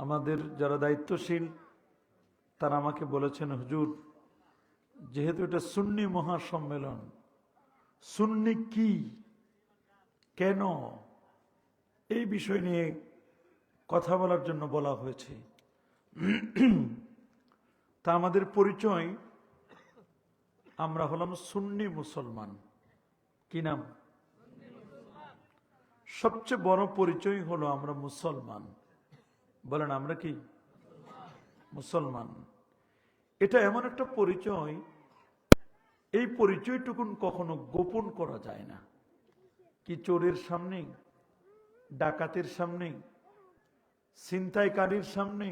আমাদের যারা দায়িত্বশীল তারা আমাকে বলেছেন, হুজুর যেহেতু এটা সুন্নি মহাসম্মেলন, সুন্নি কি, কেন, এই বিষয় নিয়ে কথা বলার জন্য বলা হয়েছে। তা আমাদের পরিচয়, আমরা হলাম সুন্নি মুসলমান। কি নাম? সবচেয়ে বড় পরিচয় হলো আমরা মুসলমান। বলেন আমরা কি মুসলমান? এটা এমন একটা পরিচয়, এই পরিচয়টুকুন কখনো গোপন করা যায় না। কি চোরের সামনে, ডাকাতের সামনে, ছিনতাইকারীর সামনে,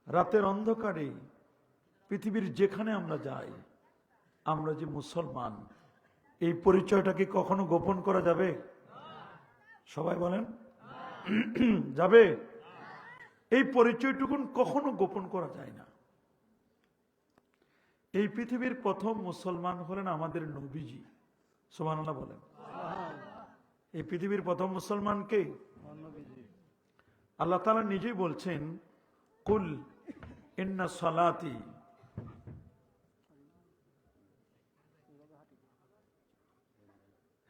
রাতের অন্ধকারে, পৃথিবীর যেখানে আমরা যাই, আমরা যে মুসলমান, এই পরিচয়টা কি কখনো গোপন করা যাবে? সবাই বলেন যাবে? এই পরিচয়টুকুন কখনো গোপন করা যায় না। এই পৃথিবীর প্রথম মুসলমান হলেন আমাদের নবীজি। সুবহানাল্লাহ বলেন। এই পৃথিবীর প্রথম মুসলমান কে? আল্লাহ তাআলা নিজেই বলছেন, কুল ইন্না সালাতি,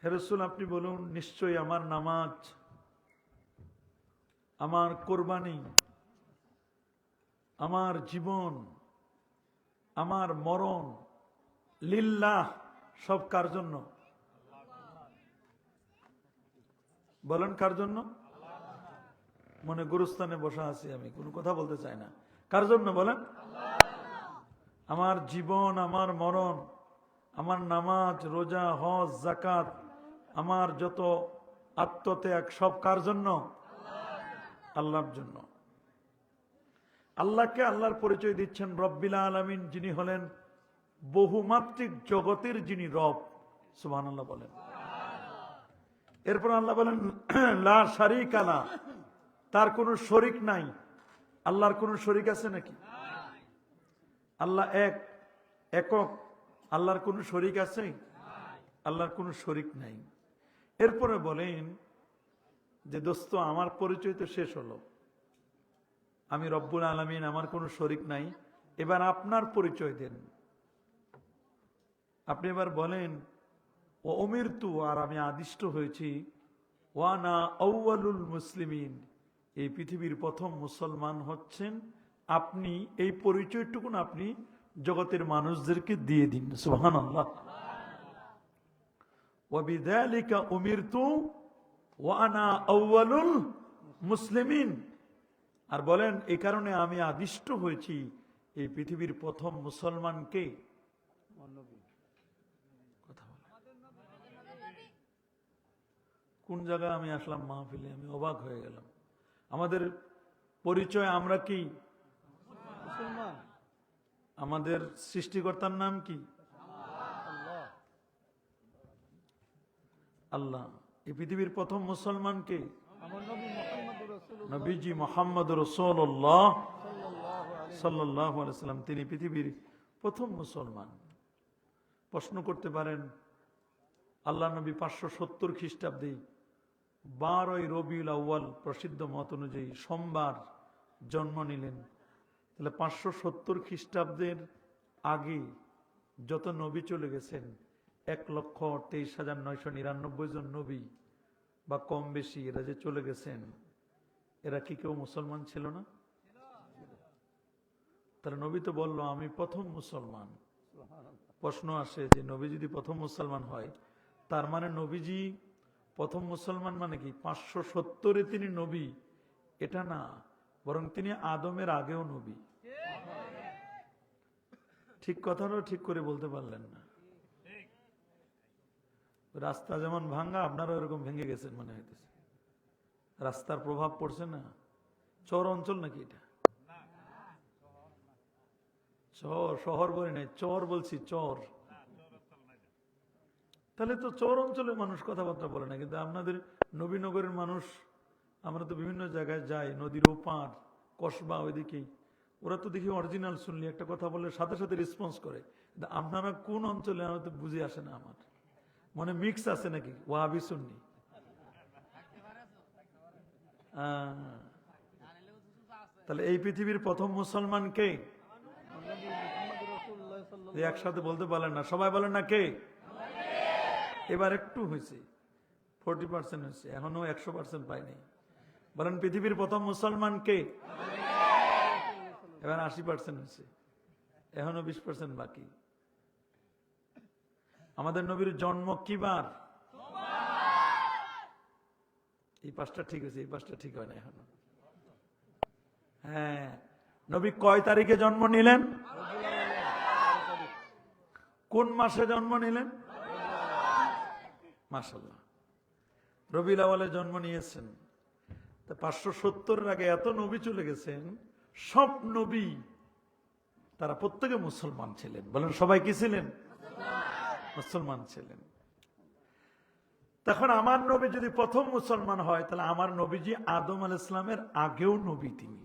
হে রাসূল আপনি বলুন, নিশ্চয়ই আমার নামাজ, আমার কোরবানি, আমার জীবন, আমার মরণ, লিল্লাহ, সব কার জন্য? বলেন কার জন্য? মনে গুরুস্থানে বসা আছি আমি, কোনো কথা বলতে চাই না। কার জন্য বলেন? আমার জীবন, আমার মরণ, আমার নামাজ, রোজা, হজ, যাকাত, আমার যত আত্মত্যাগ, সব কার জন্য? আল্লাহর জন্য। আল্লাহকে আল্লাহর পরিচয় দিচ্ছেন রব্বিল আলামিন, যিনি হলেন বহুমাত্রিক জগতের যিনি রব। সুবহানাল্লাহ বলেন। এরপর আল্লাহ বলেন লা শারীকা লা, তার কোনো শরীক নাই। আল্লাহর কোনো শরীক আছে নাকি? আল্লাহ এক, একক। আল্লাহর কোনো শরীক আছে? আল্লাহর কোনো শরীক নাই। এরপরে বলেন যে দোস্ত আমার পরিচয় তো শেষ হলো, আমি রব্বুল আলামিন, আমার কোনো শরীক নাই। এবার আপনার পরিচয় দেন। আপনি এবার বলেন ও উমিরতু, আর আমি আদিষ্ট হয়েছি, ওয়ানা আউয়ালুল মুসলিমিন, এই পৃথিবীর প্রথম মুসলমান হচ্ছেন আপনি। এই পরিচয়টুকুন আপনি জগতের মানুষদেরকে দিয়ে দিন। সুবহানাল্লাহ। ওয়া বিযালিকা উমিরতু ওয়ানা আউয়ালুল মুসলিমিন, আর বলেন এই কারণে আমি আদিষ্ট হয়েছি, এই পৃথিবীর প্রথম মুসলমানকে। কোন জায়গায় আমি আসলাম মাহফিলে, আমি অবাক হয়ে গেলাম। আমাদের পরিচয় আমরা কি? আমাদের সৃষ্টিকর্তার নাম কি? আল্লাহ। এই পৃথিবীর প্রথম মুসলমান কে? নবীজি মুহাম্মদুর রাসূলুল্লাহ সাল্লাল্লাহু আলাইহি ওয়াসাল্লাম, তিনি পৃথিবীর প্রথম মুসলমান। প্রশ্ন করতে পারেন, আল্লাহ নবী 570 খ্রিস্টাব্দে 12ই রবিউল আউয়াল প্রসিদ্ধ মত অনুযায়ী সোমবার জন্ম নিলেন। তাহলে 570 খ্রিস্টাব্দের আগে যত নবী চলে গেছেন, 1,23,999 জন নবী বা কম বেশি, এরা যে চলে গেছেন, এরা কি কেউ মুসলমান ছিল না? তাহলে নবী তো বলল আমি প্রথম মুসলমান। প্রশ্ন আসে যে নবী যদি প্রথম মুসলমান হয়, তার মানে নবীজি প্রথম মুসলমান মানে কি 570-এ তিনি নবী? এটা না, বরং তিনি আদমের আগেও নবী। ঠিক কথাটা ঠিক করে বলতে পারলেন না। রাস্তা যেমন ভাঙ্গা, আপনারা এরকম ভেঙে গেছেন মনে হইতেছে। রাস্তার প্রভাব পড়ছে না? চর অঞ্চল নাকি এটা? চর, শহর বলি নাই, চর বলছি, চর। তাহলে তো চর অঞ্চলের মানুষ কথাবার্তা বলে না, কিন্তু আপনাদের নবীনগরের মানুষ, আমরা তো বিভিন্ন জায়গায় যাই, নদীর ওপার, কসবা, ওইদিকে, ওরা তো দেখি অরিজিনাল শুনলি একটা কথা বললে সাথে সাথে রেসপন্স করে। কিন্তু আপনারা কোন অঞ্চলে আমার তো বুঝে আসে না। আমার মনে মিক্স আছে নাকি ওয়াহাবি সুন্নি? তাহলে এই পৃথিবীর প্রথম মুসলমান কে? একসাথে বলতে পারলেন না, সবাই বলেন না কে? এবার একটু হয়েছে, 40% হয়েছে, এখনো 100% পাইনি। বলেন পৃথিবীর প্রথম মুসলমান কে? এবার 80% হয়েছে, এখনো 20% বাকি। আমাদের নবীর জন্ম কি বার? এই পাঁচটা ঠিক আছে, এই পাঁচটা ঠিক হয় না এখনো। হ্যাঁ, নবী কয় তারিখে জন্ম নিলেন? কোন মাসে জন্ম নিলেন? মাশাআল্লাহ, রবিউল আউয়ালে জন্ম নিয়েছেন। 570 আগে এত নবী চলে গেছেন, সব নবী তারা প্রত্যেকে মুসলমান ছিলেন। বলেন সবাই কি ছিলেন? মুসলমান ছিলেন। তখন আমার নবী যদি প্রথম মুসলমান হয়, তাহলে আমার নবীজি আদম আলাইহিস সালামের আগেও নবী তিনি।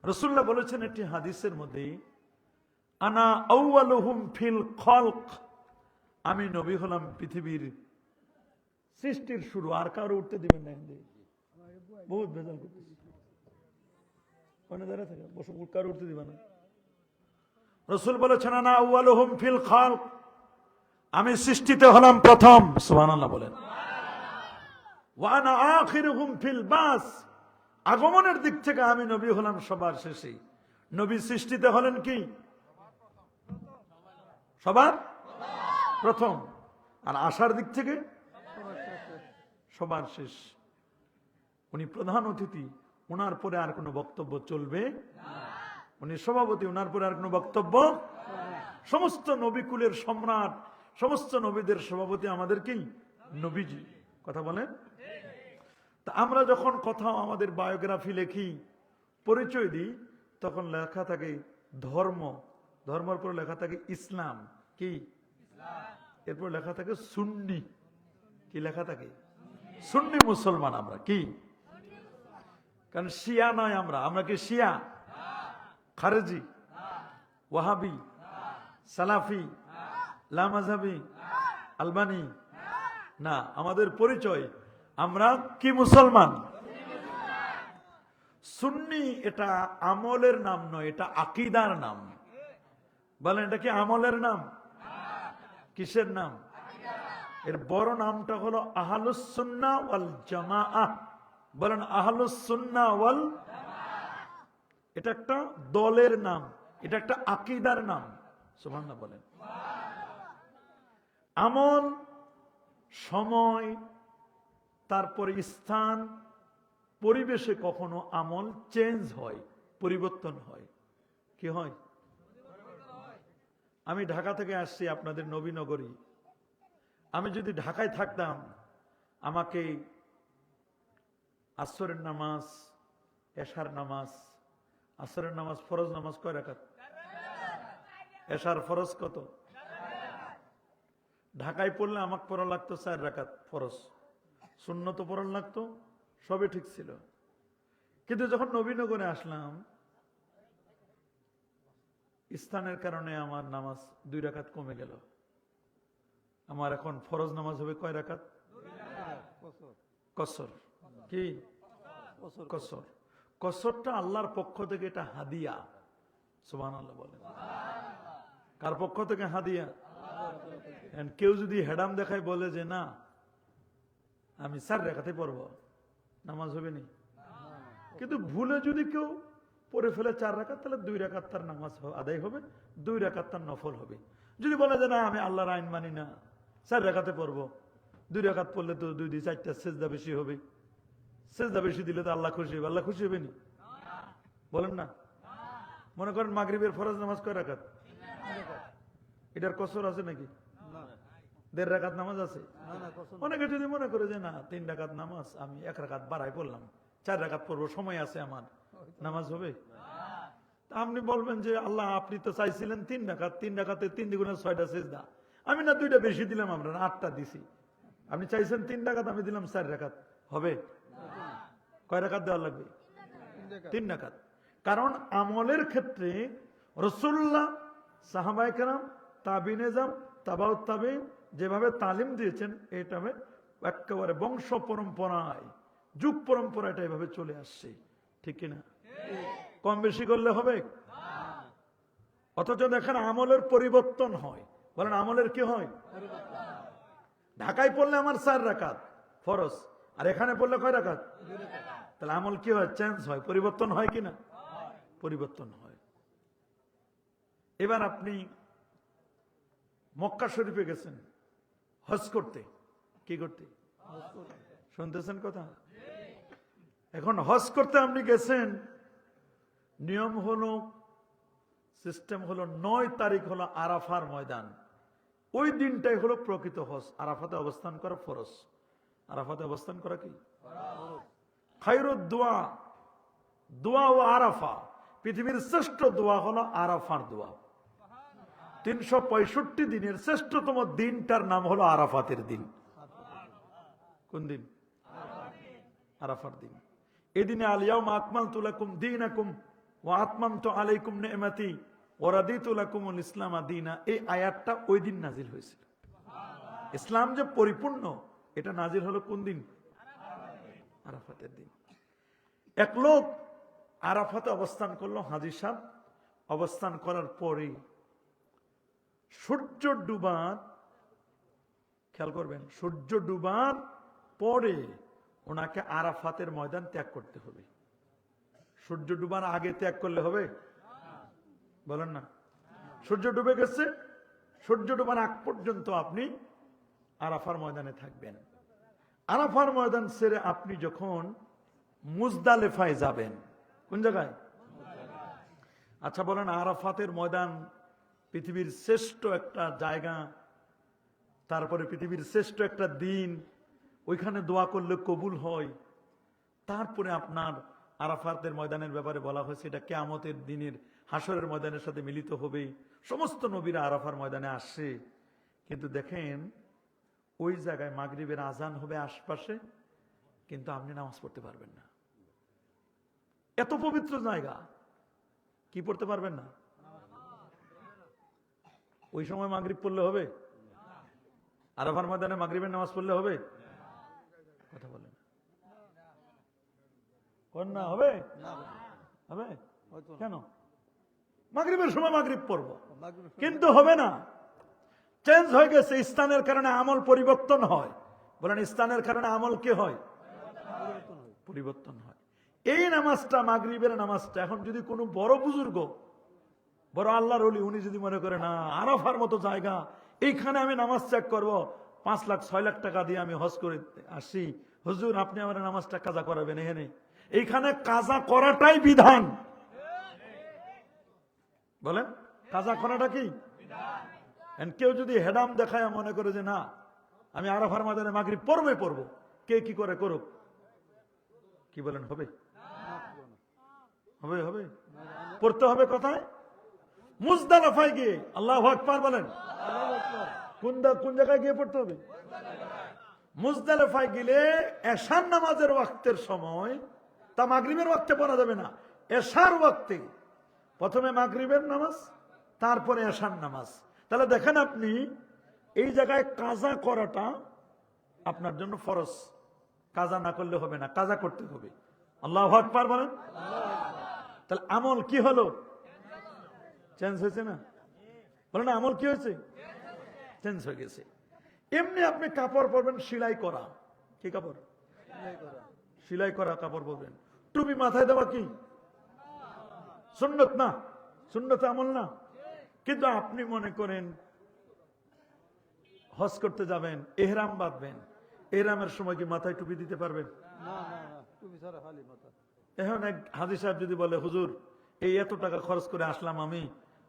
রাসূলুল্লাহ বলেছেন একটি হাদিসের মধ্যে, আনা আউয়ালুহুম ফিল খলক, আমি নবী হলাম পৃথিবীর সৃষ্টির শুরু। আর কারো উঠতে দিবেন না, বহুত ভেজাল করতেছি, দাঁড়া থাকে বসে, কারো উঠতে দিবেন না। রাসূল বলেছেন আনা আউয়ালুহুম ফিল খলক, আমি সৃষ্টিতে হলাম প্রথম। সুবহানাল্লাহ বলেন। ওয়া আনা আখিরুহুম ফিল বাস, আগমনের দিক থেকে আমি নবী হলাম সবার শেষে। নবী সৃষ্টিতে হলেন কি? সবার প্রথম। আর আসার দিক থেকে সবার শেষ। উনি প্রধান অতিথি, ওনার পরে আর কোনো বক্তব্য চলবে না। উনি সভাপতি, ওনার পরে আর কোনো বক্তব্য। সমস্ত নবীকুলের সম্রাট, সমস্ত নবীদের সভাপতি আমাদের কি? নবীজি। কথা বলেন। তা আমরা যখন কোথাও আমাদের বায়োগ্রাফি লেখি, পরিচয় দিই, তখন লেখা থাকে ধর্ম, ধর্মের পর লেখা থাকে ইসলাম, কি? এরপর লেখা থাকে সুন্নি, কি লেখা থাকে? সুন্নি মুসলমান আমরা, কি? কারণ শিয়া নয় আমরা। আমরা কি শিয়া, খারেজি, ওয়াহাবি, সালাফি, লামাযহাবি, আলবানি না। আমাদের পরিচয় আমরা কি? মুসলমান। সুন্নি এটা আমলের নাম নয়, এটা আকীদার নাম। বলেন এটা কি আমলের নাম? কিসের নাম? এর বড় নামটা হলো আহলুস সুন্নাহ ওয়াল জামাআহ। বলেন আহলুস সুন্নাহ ওয়াল। এটা একটা দলের নাম, এটা একটা আকীদার নাম। সুবহানাল্লাহ বলেন। আমল, সময়, তারপরে স্থান, পরিবেশে কখনো আমল চেঞ্জ হয়, পরিবর্তন হয়। কি হয়? আমি ঢাকা থেকে আসছি আপনাদের নবীনগরী। আমি যদি ঢাকায় থাকতাম, আমাকে আসরের নামাজ, এশার নামাজ, আসরের নামাজ ফরজ নামাজ কয় রাকাত? এশার ফরজ কত? ঢাকায় পড়লে আমাকে পড়া লাগতো 4 রাকাত ফরজ, সুন্নত পড়া লাগতো, সবই ঠিক ছিল। কিন্তু যখন নবীনগরে আসলাম, স্থানের কারণে আমার নামাজ 2 রাকাত কমে গেল। আমার এখন ফরজ নামাজ হবে কয় রাকাত? কসর। কি? কসর। কসরটা আল্লাহর পক্ষ থেকে, এটা হাদিয়া। সুবহানাল্লাহ বলেন। কার পক্ষ থেকে হাদিয়া? কেউ যদি হেডাম দেখায় বলে যে না আমি 4 রাকাতে পড়ব, নামাজ হবে নি। কিন্তু ভুলে যদি কেউ পড়ে ফেলে 4 রাকাত, তাহলে 2 রাকাত তার নামাজ আদায় হবে, 2 রাকাত তার নফল হবে। যদি বলে যে না আমি আল্লাহর আইন মানি না, 4 রাকাতে পড়ব, 2 রাকাত পড়লে তো 2 দিয়ে 4টা সেজদা বেশি হবে, সেজদা বেশি দিলে তো আল্লাহ খুশি হবে। আল্লাহ খুশি হবে নি? বলেন না। মনে করেন মাগরিবের ফরজ নামাজ কয় রাকাত? এটার কসর আছে নাকি? 1.5 রাকাত নামাজ আছে। অনেকে যদি মনে করে যে না 3 রাকাত নামাজ, আমি 1 রাকাত বাড়াই পড়লাম, 4 রাকাত পড়বো, সময় আছে আমার, নামাজ হবে? আপনি বলবেন যে আল্লাহ আপনি তো চাইছিলেন 3 রাকাত, 3 রাকাতে 3 দ্বিগুণে 6টা সেজদা, আমি না 2টা বেশি দিলাম, আমরা 8টা দিছি। আপনি চাইছেন 3 রাকাত, আমি দিলাম 4 রাকাত, হবে? কয় রাকাত দেওয়া লাগবে? 3 রাকাত। কারণ আমলের ক্ষেত্রে রাসূলুল্লাহ, সাহাবায়ে কেরাম, তাবিঈন এজম, তাবাউত তাবিঈন যেভাবে তালিম দিয়েছেন, এটা একেবারে বংশ পরম্পরায়, যুগ পরম্পরা এটা এভাবে চলে আসছে। ঠিক কিনা? কম বেশি করলে হবে? অথচ দেখেন আমলের পরিবর্তন হয়। বলেন আমলের কি হয়? ঢাকায় পড়লে আমার 4 রাকাত ফরজ, আর এখানে পড়লে কয় রাকাত? তাহলে আমল কি হয়? চেঞ্জ হয়, পরিবর্তন হয় কিনা? পরিবর্তন হয়। এবার আপনি মক্কা শরীফে গেছেন হজ করতে। কি করতে? শুনতেছেন কথা? এখন হজ করতে আপনি গেছেন, নিয়ম হলো, সিস্টেম হলো 9 তারিখ হলো আরাফার ময়দান। ওই দিনটাই হলো প্রকৃত হজ। আরাফাতে অবস্থান করা ফরজ। আরাফাতে অবস্থান করা কি? খায়রুদ দোয়া, দোয়া ও আরাফা, পৃথিবীর শ্রেষ্ঠ দোয়া হলো আরাফার দোয়া। 365 দিনের শ্রেষ্ঠতম দিনটার নাম হলো আরাফাতের দিন। কোন দিন? আরাফার দিন। এই দিনে আল-ইয়াউমা আকমালতু লাকুম দীনাকুম ওয়া আতমামতু আলাইকুম নি'মাতি ওয়া রাদিতু লাকুমুল ইসলাম দীনা। এই আয়াতটা ওই দিন নাজিল হয়েছিল। ইসলাম যে পরিপূর্ণ এটা নাজিল হলো কোন দিন? আরাফাতের দিন। এক লোক আরাফাতে অবস্থান করলো, হাজী সাহেব। অবস্থান করার পরে সূর্য ডুবার, খেয়াল করবেন, সূর্য ডুবার পরে ওনাকে আরাফাতের ময়দান ত্যাগ করতে হবে। সূর্য ডুবার আগে ত্যাগ করলে হবে? বলেন না। সূর্য ডুবে গেছে, সূর্য ডুবার আগ পর্যন্ত আপনি আরাফার ময়দানে থাকবেন। আরাফার ময়দান ছেড়ে আপনি যখন মুজদালেফায় যাবেন, কোন জায়গায়? আচ্ছা বলেন, আরাফাতের ময়দান পৃথিবীর শ্রেষ্ঠ একটা জায়গা, তারপরে পৃথিবীর শ্রেষ্ঠ একটা দিন, ওইখানে দোয়া করলে কবুল হয়। তারপরে আপনার আরাফাতের ময়দানের ব্যাপারে বলা হয়েছে এটা কিয়ামতের দিনের হাসরের ময়দানের সাথে মিলিত হবে। সমস্ত নবীরা আরাফার ময়দানে আসে, কিন্তু দেখেন ওই জায়গায় মাগরিবের আজান হবে আশপাশে, কিন্তু আপনি নামাজ পড়তে পারবেন না। এত পবিত্র জায়গা, কি পড়তে পারবেন না? ওই সময় মাগরিব পড়লে হবে? আরাফার ময়দানে মাগরিবের নামাজ পড়লে হবে? কথা বলেন না। হবে? হবে কেন? মাগরিবের সময় মাগরিব পড়ব, কিন্তু হবে না। চেঞ্জ হয়ে গেছে। স্থানের কারণে আমল পরিবর্তন হয়। বলেন স্থানের কারণে আমল কি হয়? পরিবর্তন হয়। এই নামাজটা, মাগরিবের নামাজটা, এখন যদি কোনো বড় বুজুর্গ, বড় আল্লাহর ওলি, উনি যদি মনে করে না আরাফার মতো জায়গা, এইখানে আমি নামাজ ত্যাগ করবো, 5 লাখ 6 লাখ টাকা দিয়ে আমি হজ করে আসি, হুজুর আপনি আমার নামাজটা কাজা করাবেন এখানে। এইখানে কাজা করাটাই বিধান। বলেন কাজা করাটা কি? কেউ যদি হেডাম দেখায় মনে করে যে না আমি আরাফার ময়দানে মাগরিব পড়বই পড়বো, কে কি করে করুক, কি বলেন হবে? হবে? হবে, পড়তে হবে। কোথায়? মুজদালিফায় গিয়ে। আল্লাহু আকবার বলেন। কোন জায়গায় গিয়ে পড়তে হবে? মুজদালিফায় গেলে এশার নামাজের ওয়াক্তের সময়, তা মাগরিবের ওয়াক্তে পড়া যাবে না, এশার ওয়াক্তে। প্রথমে মাগরিবের নামাজ, তারপরে এশার নামাজ। তাহলে দেখেন আপনি এই জায়গায় কাজা করাটা আপনার জন্য ফরজ। কাজা না করলে হবে না, কাজা করতে হবে। আল্লাহু আকবার বলেন। তাহলে আমল কি হলো? চেঞ্জ হয়েছে না? বলেন আমল কি হয়েছে? চেঞ্জ হয়ে গেছে। এমনি আপনি কাপড় পরবেন সেলাই করা। কি কাপড়? সেলাই করা কাপড় পরবেন। টুপি মাথায় দেওয়া কি সুন্নত না? সুন্নত আমল না? কিন্তু আপনি মনে করেন হজ করতে যাবেন, এহরাম বাঁধবেন, এহরামের সময় কি মাথায় টুপি দিতে পারবেন? এখন এক হাজী সাহেব যদি বলে হুজুর এই এত টাকা খরচ করে আসলাম আমি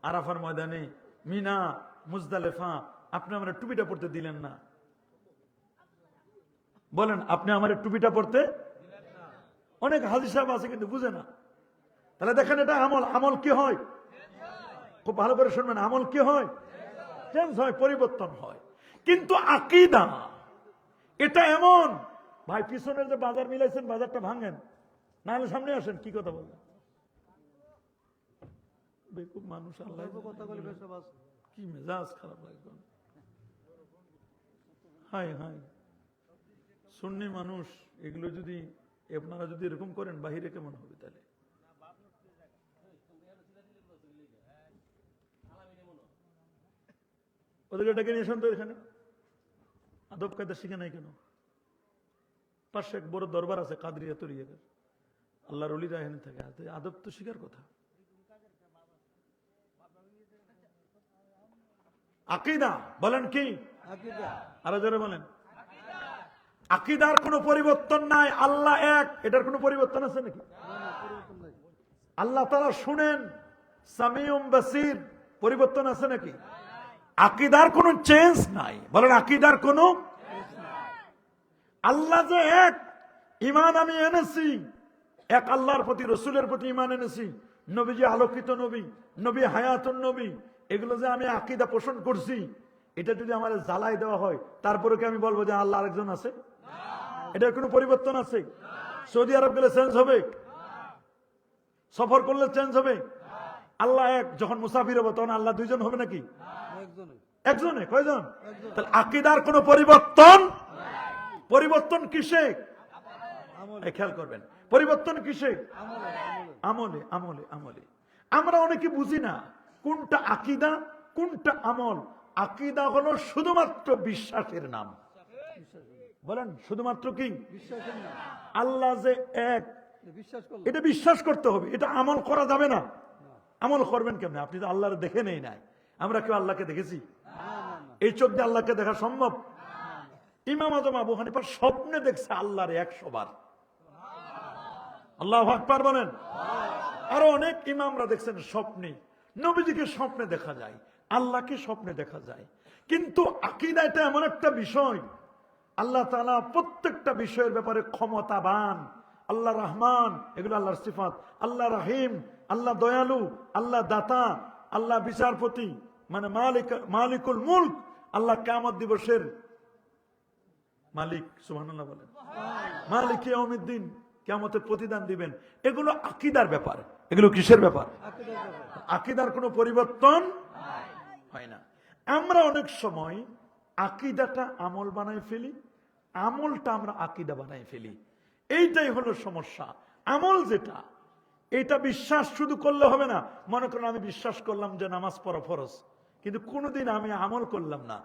আরাফার ময়দানে, মিনা, মুজদালিফা, আপনি আমার টুপিটা পড়তে দিলেন না। বলেন আপনি আমার টুপিটা পড়তে? অনেক হাজী সাহেব আছে কিন্তু বুঝে না। তাহলে দেখেন এটা আমল। আমল কি হয়? খুব ভালো করে শুনবেন, আমল কি হয়? চেঞ্জ হয়, পরিবর্তন হয়। কিন্তু আকীদা এটা এমন, ভাই পিছনের যে বাজার মিলাইছেন বাজারটা ভাঙেন, না হলে সামনে আসেন। কি কথা বলবেন? বেকুব মানুষ, আল্লাহ কি মেজাজ খারাপ লাগবে। হাই হাই, সুন্নি মানুষ এগুলো যদি আপনারা যদি এরকম করেন বাহিরে কেমন হবে তাহলে? ওদেরকে ডেকে নিয়ে তো এখানে আদব কায়দা শিখে নাই কেন? পাশে এক বড় দরবার আছে কাদরিয়া তরিয়া, আল্লাহর ওলিরা এখানে থাকে, আদব তো শিখার কথা। আকীদা বলেন কি? আরো জোরে বলেন। আকীদার কোনো পরিবর্তন নাই, আল্লাহ এক, এটার কোনো পরিবর্তন আছে নাকি? আল্লাহ তাআলা শুনেন, সামিউম বাসির, পরিবর্তন আছে নাকি? আকীদার কোনো চেঞ্জ নাই, বলেন আকীদার কোনো। আল্লাহ যে এক, ঈমান আমি এনেছি এক আল্লাহর প্রতি, রসুলের প্রতি ঈমান এনেছি, নবীজি আলোকিত নবী, নবী হায়াতুন নবী, এগুলো যে আমি আকীদা পোষণ করছি, এটা যদি আমার জ্বালাই দেওয়া হয় তারপরে কি আমি বলবো যে আল্লাহ আরেকজন আছে? এটার কোনো পরিবর্তন আছে? সৌদি আরব গেলে চেঞ্জ হবে? সফর করলে চেঞ্জ হবে? আল্লাহ এক, যখন মুসাফির হবে তখন আল্লাহ দুইজন হবে নাকি? একজনে। কয়জন? তাহলে আকীদার কোনো পরিবর্তন, পরিবর্তন কিসে? খেয়াল করবেন, পরিবর্তন কিসে? আমলে, আমলে, আমলে। আমরা অনেকে বুঝি না কোনটা আকীদা কোনটা আমল। আকীদা হলো শুধুমাত্র বিশ্বাসের নাম। বলেন শুধুমাত্র কি? আল্লাহ যে এক, এটা বিশ্বাস করতে হবে, এটা আমল করা যাবে না। আমল করবেন কেমনে? আপনি তো আল্লাহর দেখে নেই নাই। আমরা কেউ আল্লাহকে দেখেছি? এই চোখ দিয়ে আল্লাহকে দেখা সম্ভব? ইমাম আজম আবু হানিফা স্বপ্নে দেখছে আল্লাহর 100 বার। আল্লাহু আকবার বলেন। আরো অনেক ইমামরা দেখছেন স্বপ্নে, নবীজিকে স্বপ্নে দেখা যায়, আল্লাহকে স্বপ্নে দেখা যায়। কিন্তু আকীদা এটা এমন একটা বিষয়, আল্লাহ তাআলা প্রত্যেকটা বিষয়ের ব্যাপারে ক্ষমতাবান। আল্লাহ রহমান, এগুলো আল্লাহর সিফাত। আল্লাহ রহিম, আল্লাহ দয়ালু, আল্লাহ দাতা, আল্লাহ বিচারপতি, মানে মালিকুল মুলক, আল্লাহ কিয়ামত দিবসের মালিক। সুবহানাল্লাহ বলেন। মালিক ইয়াউমিদ্দিন, কিয়ামতের প্রতিদান দিবেন। এগুলো আকীদার ব্যাপার। এগুলো কিসের ব্যাপার? আকীদার কোনো পরিবর্তন হয় না। আমরা অনেক সময় আকীদাটা আমল বানাই ফেলি, আমলটা আমরা আকীদা বানাই ফেলি। এইটাই হলো সমস্যা। আমল যেটা, এটা বিশ্বাস শুধু করলে হবে না। মনে করেন আমি বিশ্বাস করলাম যে নামাজ পড়া ফরজ, কিন্তু কোনোদিন আমি আমল করলাম না,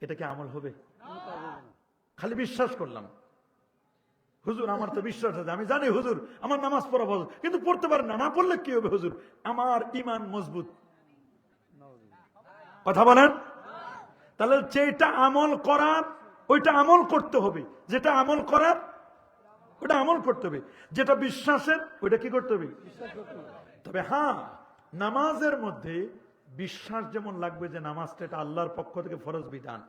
এটা কি আমল হবে? খালি বিশ্বাস করলাম, হুজুর আমার তো বিশ্বাস আছে, আমি জানি হুজুর আমার নামাজ পড়া ফরজ, কিন্তু পড়তে পারেন না, না পড়লে কি হবে হুজুর? আমার ঈমান মজবুত। কথা বলেন। তাহলে যেটা আমল করার ওইটা আমল করতে হবে, যেটা আমল করার ওটা আমল করতে হবে, যেটা বিশ্বাসের ওইটা কি করতে হবে? তবে হ্যাঁ, নামাজের মধ্যে বিশ্বাস যেমন লাগবে যে নামাজটা এটা আল্লাহর পক্ষ থেকে ফরজ বিধান,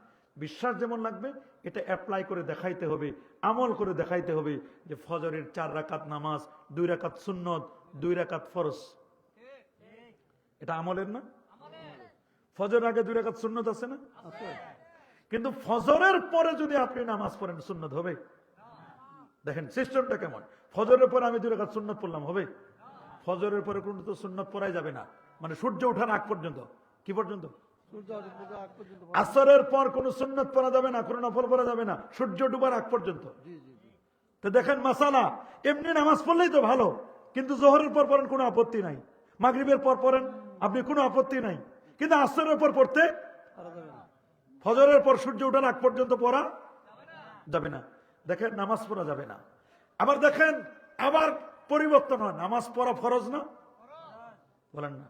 বিশ্বাস যেমন লাগবে এটা অ্যাপ্লাই করে দেখাইতে হবে, আমল করে দেখাইতে হবে যে ফজরের 4 রাকাত নামাজ, 2 রাকাত সুন্নত, 2 রাকাত ফরজ, এটা আমলের না? ফজরের আগে 2 রাকাত সুন্নত আছে না? কিন্তু ফজরের পরে যদি আপনি নামাজ পড়েন সুন্নত হবে? দেখেন সিস্টেমটা কেমন। ফজরের পরে আমি 2 রাকাত সুন্নত পড়লাম, হবে? ফজরের পরে কোনো তো সুন্নত পড়াই যাবে না, মানে সূর্য ওঠার আগ পর্যন্ত। কি পর্যন্ত? আসরের পর কোন সুন্নত পড়া যাবে না, কোন নফল পড়া যাবে না, সূর্য ডুবার আগ পর্যন্ত। তো দেখেন মাসালা, এমনি নামাজ পড়লেই তো ভালো, কিন্তু জোহরের পর পড়েন কোনো আপত্তি নাই, মাগরিবের পর পড়েন আপনি কোনো আপত্তি নাই, কিন্তু আসরের পর পড়তে, ফজরের পর সূর্য ওঠার আগ পর্যন্ত পড়া যাবে না। দেখেন নামাজ পড়া যাবে না। আবার দেখেন, আবার পরিবর্তন হয়, নামাজ পড়া ফরজ না? বলেন না।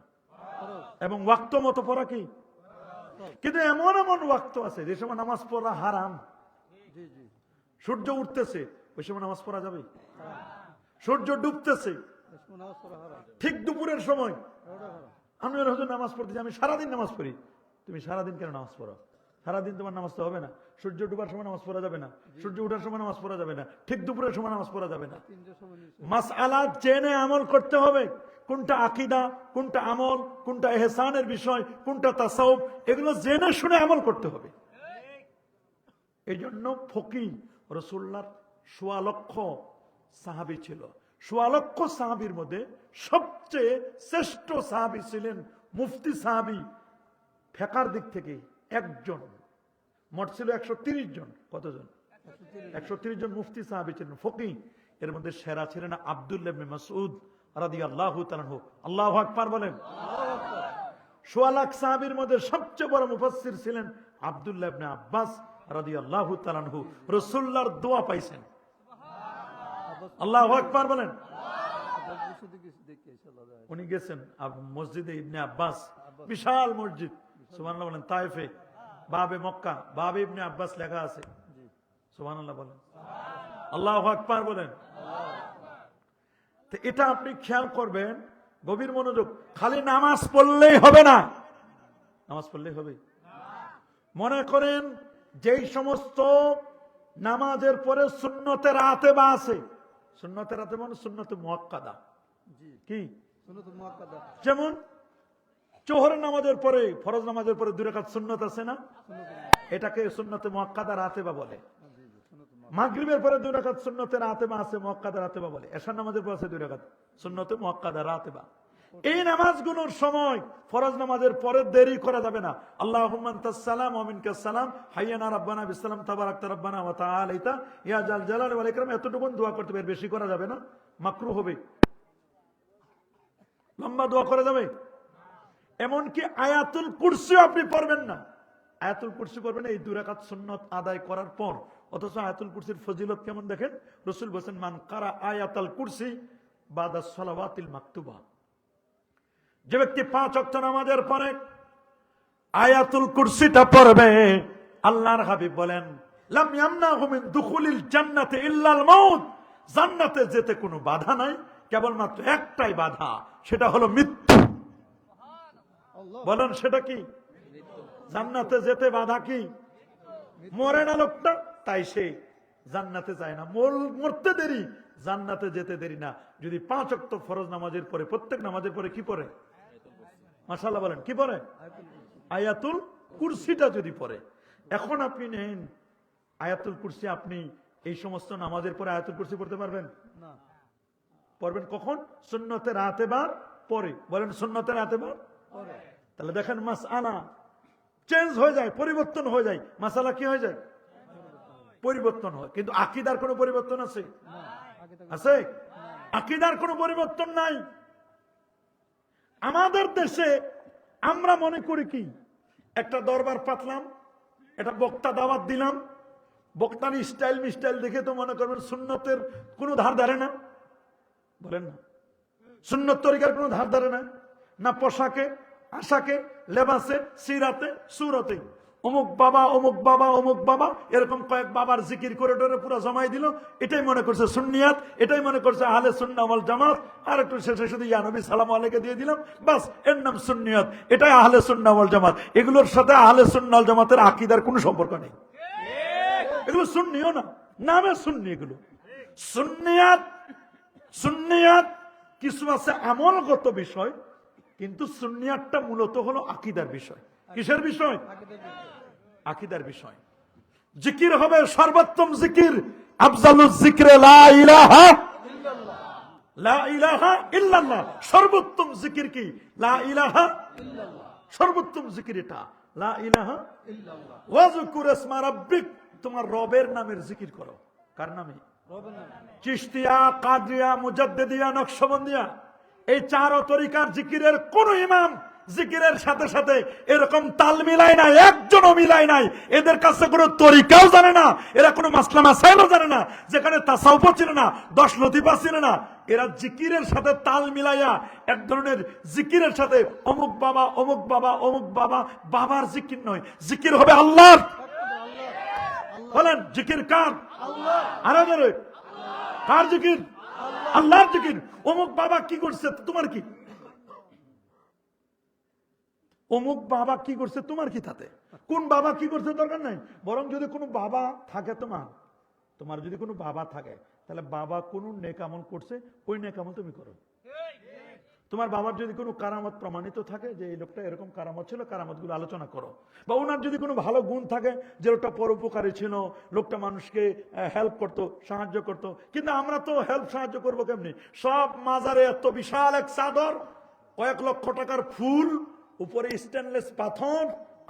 এবং ওয়াক্ত মতো পড়া কি? কিন্তু এমন এমন ওয়াক্ত আছে যে সময় নামাজ পড়া হারাম। সূর্য উঠতেছে ওই সময় নামাজ পড়া যাবে? সূর্য ডুবতেছে ঠিক দুপুরের সময় আমি হুজুর নামাজ পড়তেছি, আমি সারাদিন নামাজ পড়ি। তুমি সারাদিন কেন নামাজ পড়ো? সারাদিন তোমার নামাজ তো হবে না। সূর্য ডুবার সময় নামাজ পড়া যাবে না, সূর্য উঠার সময় নামাজ পড়া যাবে না, ঠিক দুপুরের সময় নামাজ পড়া যাবে না। মাসআলা জেনে আমল করতে হবে, কোনটা আকীদা, কোনটা আমল, কোনটা ইহসানের বিষয়, কোনটা তাসাউফ, এগুলো জেনে শুনে আমল করতে হবে। এই জন্য ফকিহ রাসূলুল্লাহর ১৬ লক্ষ সাহাবী ছিল। ১৬ লক্ষ সাহাবীর মধ্যে সবচেয়ে শ্রেষ্ঠ সাহাবী ছিলেন মুফতি সাহাবী। ফিকহের দিক থেকে একজন, মোট ছিল ১৩০ জন। কতজন? ১৩০ জন মুফতি সাহাবী ছিলেন, ফকিহ। এর মধ্যে সেরা ছিলেন আব্দুল্লাহ ইবনে মাসউদ রাদিয়াল্লাহু তাআলা আনহু। আল্লাহু আকবার বলেন। ১৬ লাখ সাহাবীর মধ্যে সবচেয়ে বড় মুফাসসির ছিলেন আব্দুল্লাহ ইবনে আব্বাস রাদিয়াল্লাহু তাআলা আনহু। রাসূলুল্লাহর দোয়া পাইছেন। আল্লাহু আকবার বলেন। উনি গেছেন মসজিদে ইবনে আব্বাস, বিশাল মসজিদ, সুবহানাল্লাহ বলেন। তায়েফে বাবে মক্কা, বাবে ইবনে আব্বাস লেখা আছে, সুবহানাল্লাহ বলেন। আল্লাহু আকবার বলেন। তো এটা আপনি খেয়াল করবেন, গভীর মনোযোগ। খালি নামাজ পড়লেই হবে না, নামাজ পড়লেই হবে। মনে করেন যেই সমস্ত নামাজের পরে সুন্নতে রাতেবা আছে, সুন্নতে রাতেবা মানে সুন্নতে মুআক্কাদা, কি যেমন জোহর নামাজের পরে, ফরজ নামাজের পরে 2 রাকাত সুন্নত আছে না, এটাকে সুন্নতে মুআক্কাদা রাতেবা বলে। মাগরিবের পরে 2 রাকাত সুন্নতে রাতেবা আছে, মুআক্কাদা রাতেবা বলে। এশার নামাজের পরে আছে 2 রাকাত সুন্নতে মুআক্কাদা রাতেবা। এই নামাজগুলোর সময় ফরজ নামাজের পরে দেরি করা যাবে না। আল্লাহুম্মা আনতাস সালাম ওয়া মিনকাস সালাম, হাইয়ানা রাব্বানা বিসসালাম, তাবারাকতা রাব্বানা ওয়া তাআলাইতা ইয়া জাল জালালি ওয়াল ইকরাম, এতটুকু দোয়া করতে হবে, বেশি করা যাবে না, মাকরুহ হবে। লম্বা দোয়া করা যাবে। এমনকি আয়াতুল কুরসি আপনি পড়বেন না, আয়াতুল কুরসি করবেন এই 2 রাকাত সুন্নত আদায় করার পর। অথচ আয়াতুল কুরসির ফজিলত কেমন দেখেন, রাসূল বলেন মান কারা আয়াতুল কুরসি বাদা সালাওয়াতিল মাকতুবা, যে ব্যক্তি 5 ওয়াক্ত নামাজের পরে আয়াতুল কুরসিটা পড়বে, আল্লাহর হাবিব বলেন লাম ইয়ামনাহু মিন দুখুলিল জান্নাতি ইল্লাল মাউত, জান্নাতে যেতে কোনো বাধা নাই, কেবলমাত্র একটাই বাধা, সেটা হলো মৃত্যু। বলেন সেটা কি? জান্নাতে যেতে বাধা কি? মরে না লোকটা, তাই সে জান্নাতে যায় না। মরতে দেরি, জান্নাতে যেতে দেরি না। যদি 5 ওয়াক্ত ফরজ নামাজের পরে, প্রত্যেক নামাজের পরে কি পড়ে? মাশাআল্লাহ বলেন, কি পড়ে? আয়াতুল কুরসিটা যদি পড়ে। এখন আপনি নেন আয়াতুল কুরসি, আপনি এই সমস্ত নামাজের পরে আয়াতুল কুরসি পড়তে পারবেন না। পড়বেন কখন? সুন্নতে রাতেবার পরে। বলেন সুন্নতে রাতেবার পরে। তাহলে দেখেন মাসআলা চেঞ্জ হয়ে যায়, পরিবর্তন হয়ে যায়। মাসালা কি হয়ে যায়? পরিবর্তন হয়। কিন্তু আকীদার কোনো পরিবর্তন আছে? আছে? আকীদার কোনো পরিবর্তন নাই। আমাদের দেশে আমরা মনে করি কি, একটা দরবার পাতলাম, একটা বক্তা দাওয়াত দিলাম, বক্তার স্টাইল মিস্টাইল দেখে তো মনে করবেন সুন্নতের কোনো ধার ধারে না। বলেন না, সুন্নত তরিকার কোনো ধার ধারে না, না পোশাকে, আশাকে, লেবাসে, সিরাতে, সুরতে। অমুক বাবা, অমুক বাবা, অমুক বাবা, এরকম কয়েক বাবার জিকির করিডোরে পুরো জমাই দিল। এটাই মনে করছে সুন্নিয়াত, এটাই মনে করছে আহলে সুন্নাহ ওয়াল জামাত। আর একটু শেষে শুধু ইয়া নবী সালাম আলাইকে দিয়ে দিলাম, বাস এর নাম সুন্নিয়াত, এটাই আহলে সুন্নাহ ওয়াল জামাত। এগুলোর সাথে আহলে সুন্নাহ ওয়াল জামাতের আকীদার কোনো সম্পর্ক নেই। এগুলো সুন্নিও না, নামে সুন্নি। এগুলো সুন্নিয়াত, সুন্নিয়াত কিছু আছে আমলগত বিষয়, কিন্তু সুন্নিয়াতটা মূলত হলো আকীদার বিষয়। কিসের বিষয়? আকীদার বিষয়। জিকির হবে সর্বোত্তম জিকির, আফজালুজ যিকরে লা ইলাহা ইল্লাল্লাহ, লা ইলাহা ইল্লাল্লাহ। সর্বোত্তম জিকির কি? লা ইলাহা ইল্লাল্লাহ। সর্বোত্তম জিকির এটা, লা ইলাহা ইল্লাল্লাহ। ওয়াজকুর ইসমা রাব্বিক, তোমার রবের নামের জিকির করো। কার নামে? রবের নামে। চিশতিয়া, কাদরিয়া, মুজাদ্দিদিয়া, নকশবন্দিয়া, এই 4 তরিকার জিকিরের কোন ইমাম জিকিরের সাথে সাথে এরকম তাল মিলাই নাই, একজনও মিলাই নাই। এদের কাছে কোনো তরিকাও জানে না, এরা কোনো মাসলা মাসাইলও জানে না, যেখানে তাসাউফও ছিল না, 10 লতিফা ছিল না। এরা জিকিরের সাথে তাল মিলাইয়া এক ধরনের জিকিরের সাথে অমুক বাবা, অমুক বাবা, অমুক বাবা, বাবার জিকির নয়, জিকির হবে আল্লাহর। বলেন জিকির কার? আল্লাহ। আরো জোরে, কার জিকির? আল্লাহর জিকির। অমুক বাবা কি করছে, তোমার কি? অমুক বাবা কি করছে, তোমার কি? তাতে কোন বাবা কি করছে দরকার নাই। বরং যদি কোনো বাবা থাকে, তোমার যদি কোনো বাবা থাকে, তাহলে বাবা কোন নেক আমল করছে, ওই নেক আমল তুমি করো। তোমার বাবার যদি কোনো কারামত প্রমাণিত থাকে, যে এই লোকটা এরকম কারামত ছিল, কারামত গুলো আলোচনা করো। বা ওনার যদি কোনো ভালো গুণ থাকে, যে লোকটা পরোপকারী ছিল, লোকটা মানুষকে হেল্প করতো, সাহায্য করতো। কিন্তু আমরা তো হেল্প সাহায্য করবো কেমনি? সব মাজারে এত বিশাল এক চাদর, কয়েক লক্ষ টাকার ফুল, উপরে স্টেনলেস পাথর,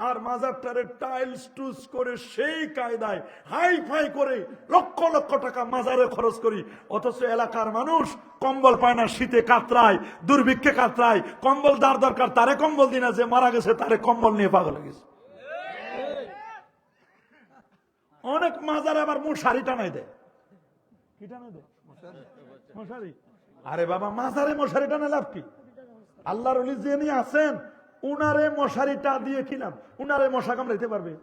আর মাজারটারে টাইলস টুস করে সেই কায়দায় হাই ফাই করে লক্ষ লক্ষ টাকা মাজারে খরচ করি, অথচ এলাকার মানুষ কম্বল পায় না, শীতে কাতরায়, দুর্ভিক্ষে কাতরায়, কম্বল যার দরকার তারে কম্বল দিনা, যে মারা গেছে তারে কম্বল নিয়ে পাগল হয়ে গেছে। অনেক মাজারে আবার মশারি টানাই দেয়। কি টানাই দেয়? মশারি। আরে বাবা, মাজারে মশারি টানা লাভ কি? আল্লাহর ওলি যিনি আছেন উনারে মশারিটা দিয়ে খিলাম, উনারে মশা কামড়াইতে পারবে?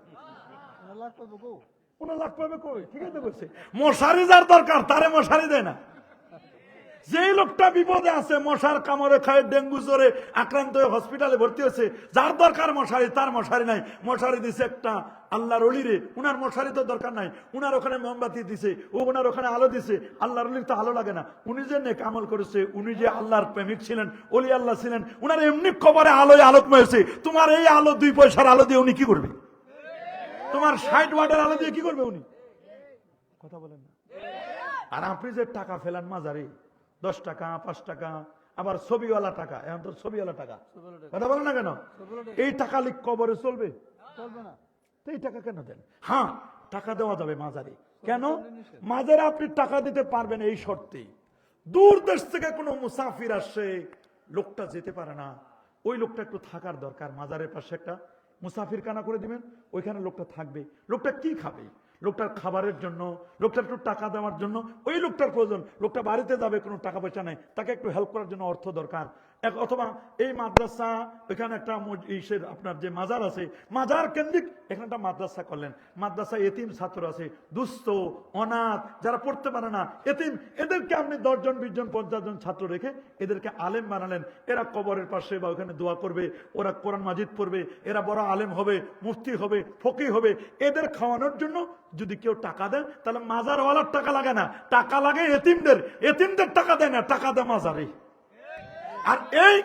উনার লাভ পাবে কই? ঠিক আছে বলছে, মশারি যার দরকার তারে মশারি দেয় না। যেই লোকটা বিপদে আছে, মশার কামড়ে খায়, ডেঙ্গু জ্বরে আক্রান্ত হয়ে হসপিটালে ভর্তি হয়েছে, যার দরকার মশারি তার মশারি নাই। মশারি দিছে একটা আল্লাহর ওলিরে, উনার মশারি তো দরকার নাই, উনার ওখানে মোমবাতি দিছে, ও উনার ওখানে আলো দিছে। আল্লাহর ওলির তো আলো লাগে না, উনি যে নেক আমল করেছে, উনি যে আল্লাহর প্রেমিক ছিলেন, ওলি আল্লাহ ছিলেন, উনার এমনি কবরে আলোয় আলোকময় হয়েছে। তোমার এই আলো 2 পয়সার আলো দিয়ে উনি কি করবে? তোমার 60 ওয়াটের আলো দিয়ে কি করবে উনি? কথা বলেন না। আর আপনি যে টাকা ফেলান মাজারে, 10 টাকা 5 টাকা, আবার ছবিওয়ালা টাকা, এখন তো ছবিওয়ালা টাকা, কথা বলেন না কেন? এই টাকা লিখ কবরে চলবে? চলবে না। তো এই টাকা কেন দেন? হ্যাঁ, টাকা দেওয়া যাবে মাজারে। কেন? মাজারে আপনি টাকা দিতে পারবেন এই শর্তে, দূর দেশ থেকে কোনো মুসাফির আসছে, লোকটা যেতে পারে না, ওই লোকটা একটু থাকার দরকার, মাজারের পাশে একটা মুসাফির খানা করে দিবেন, ওইখানে লোকটা থাকবে। লোকটা কি খাবে? লোকটার খাবারের জন্য, লোকটার একটু টাকা দেওয়ার জন্য, ওই লোকটার প্রয়োজন। লোকটা বাড়িতে যাবে, কোনো টাকা পয়সা নেই, তাকে একটু হেল্প করার জন্য অর্থ দরকার। অথবা এই মাদ্রাসা, এখানে একটা আপনার যে মাজার আছে, মাজার কেন্দ্রিক এখানে একটা মাদ্রাসা করলেন। মাদ্রাসা এতিম ছাত্র আছে, দুস্থ, অনাথ, যারা পড়তে পারে না, এতিম, এদেরকে আপনি 10 জন 20 জন 50 জন ছাত্র রেখে এদেরকে আলেম বানালেন। এরা কবরের পাশে বা ওখানে দোয়া করবে, ওরা কোরআন মাজিদ পড়বে, এরা বড় আলেম হবে, মুফতি হবে, ফকিহ হবে। এদের খাওয়ানোর জন্য যদি কেউ টাকা দেন, তাহলে মাজারওয়ালার টাকা লাগে না, টাকা লাগে এতিমদের। এতিমদের টাকা দেয় না, টাকা দেয় মাজারে। আর এই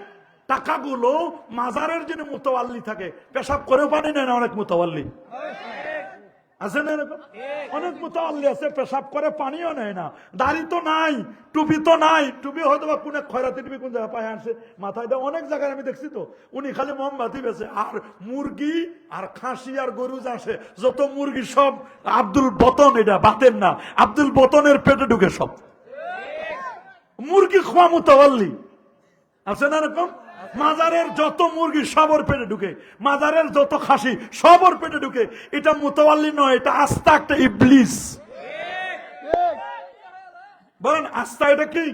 টাকাগুলো মাজারের যিনি মুতাওয়াল্লি থাকে, পেশাব করেও পানি নেয় না। অনেক মুতাওয়াল্লি আছে না এরকম? অনেক মুতাওয়াল্লি আছে, পেশাব করে পানিও নেয় না, দাড়ি তো নাই, টুপি তো নাই, টুপি হয়তো বা কোন খয়রাতি টুপি কোন জায়গায় পায়ে আনছে মাথায় দেয়, অনেক জায়গায় আমি দেখছি। তো উনি খালি মোমবাতি বেছে, আর মুরগি আর খাসি আর গরু আসে, যত মুরগি সব আব্দুল বতন, এটা বাতেন না, আব্দুল বতনের পেটে ঢুকে সব মুরগি খোয়া মুতাওয়াল্লি আছে না এরকম? মাজারের যত মুরগি সবর পেটে ঢুকে, মাজারের যত খাসি সবর পেটে ঢুকে। এটা মুতাওয়াল্লি নয়, এটা আস্থা একটা ইবলিস। বলেন আস্থা এটা কি?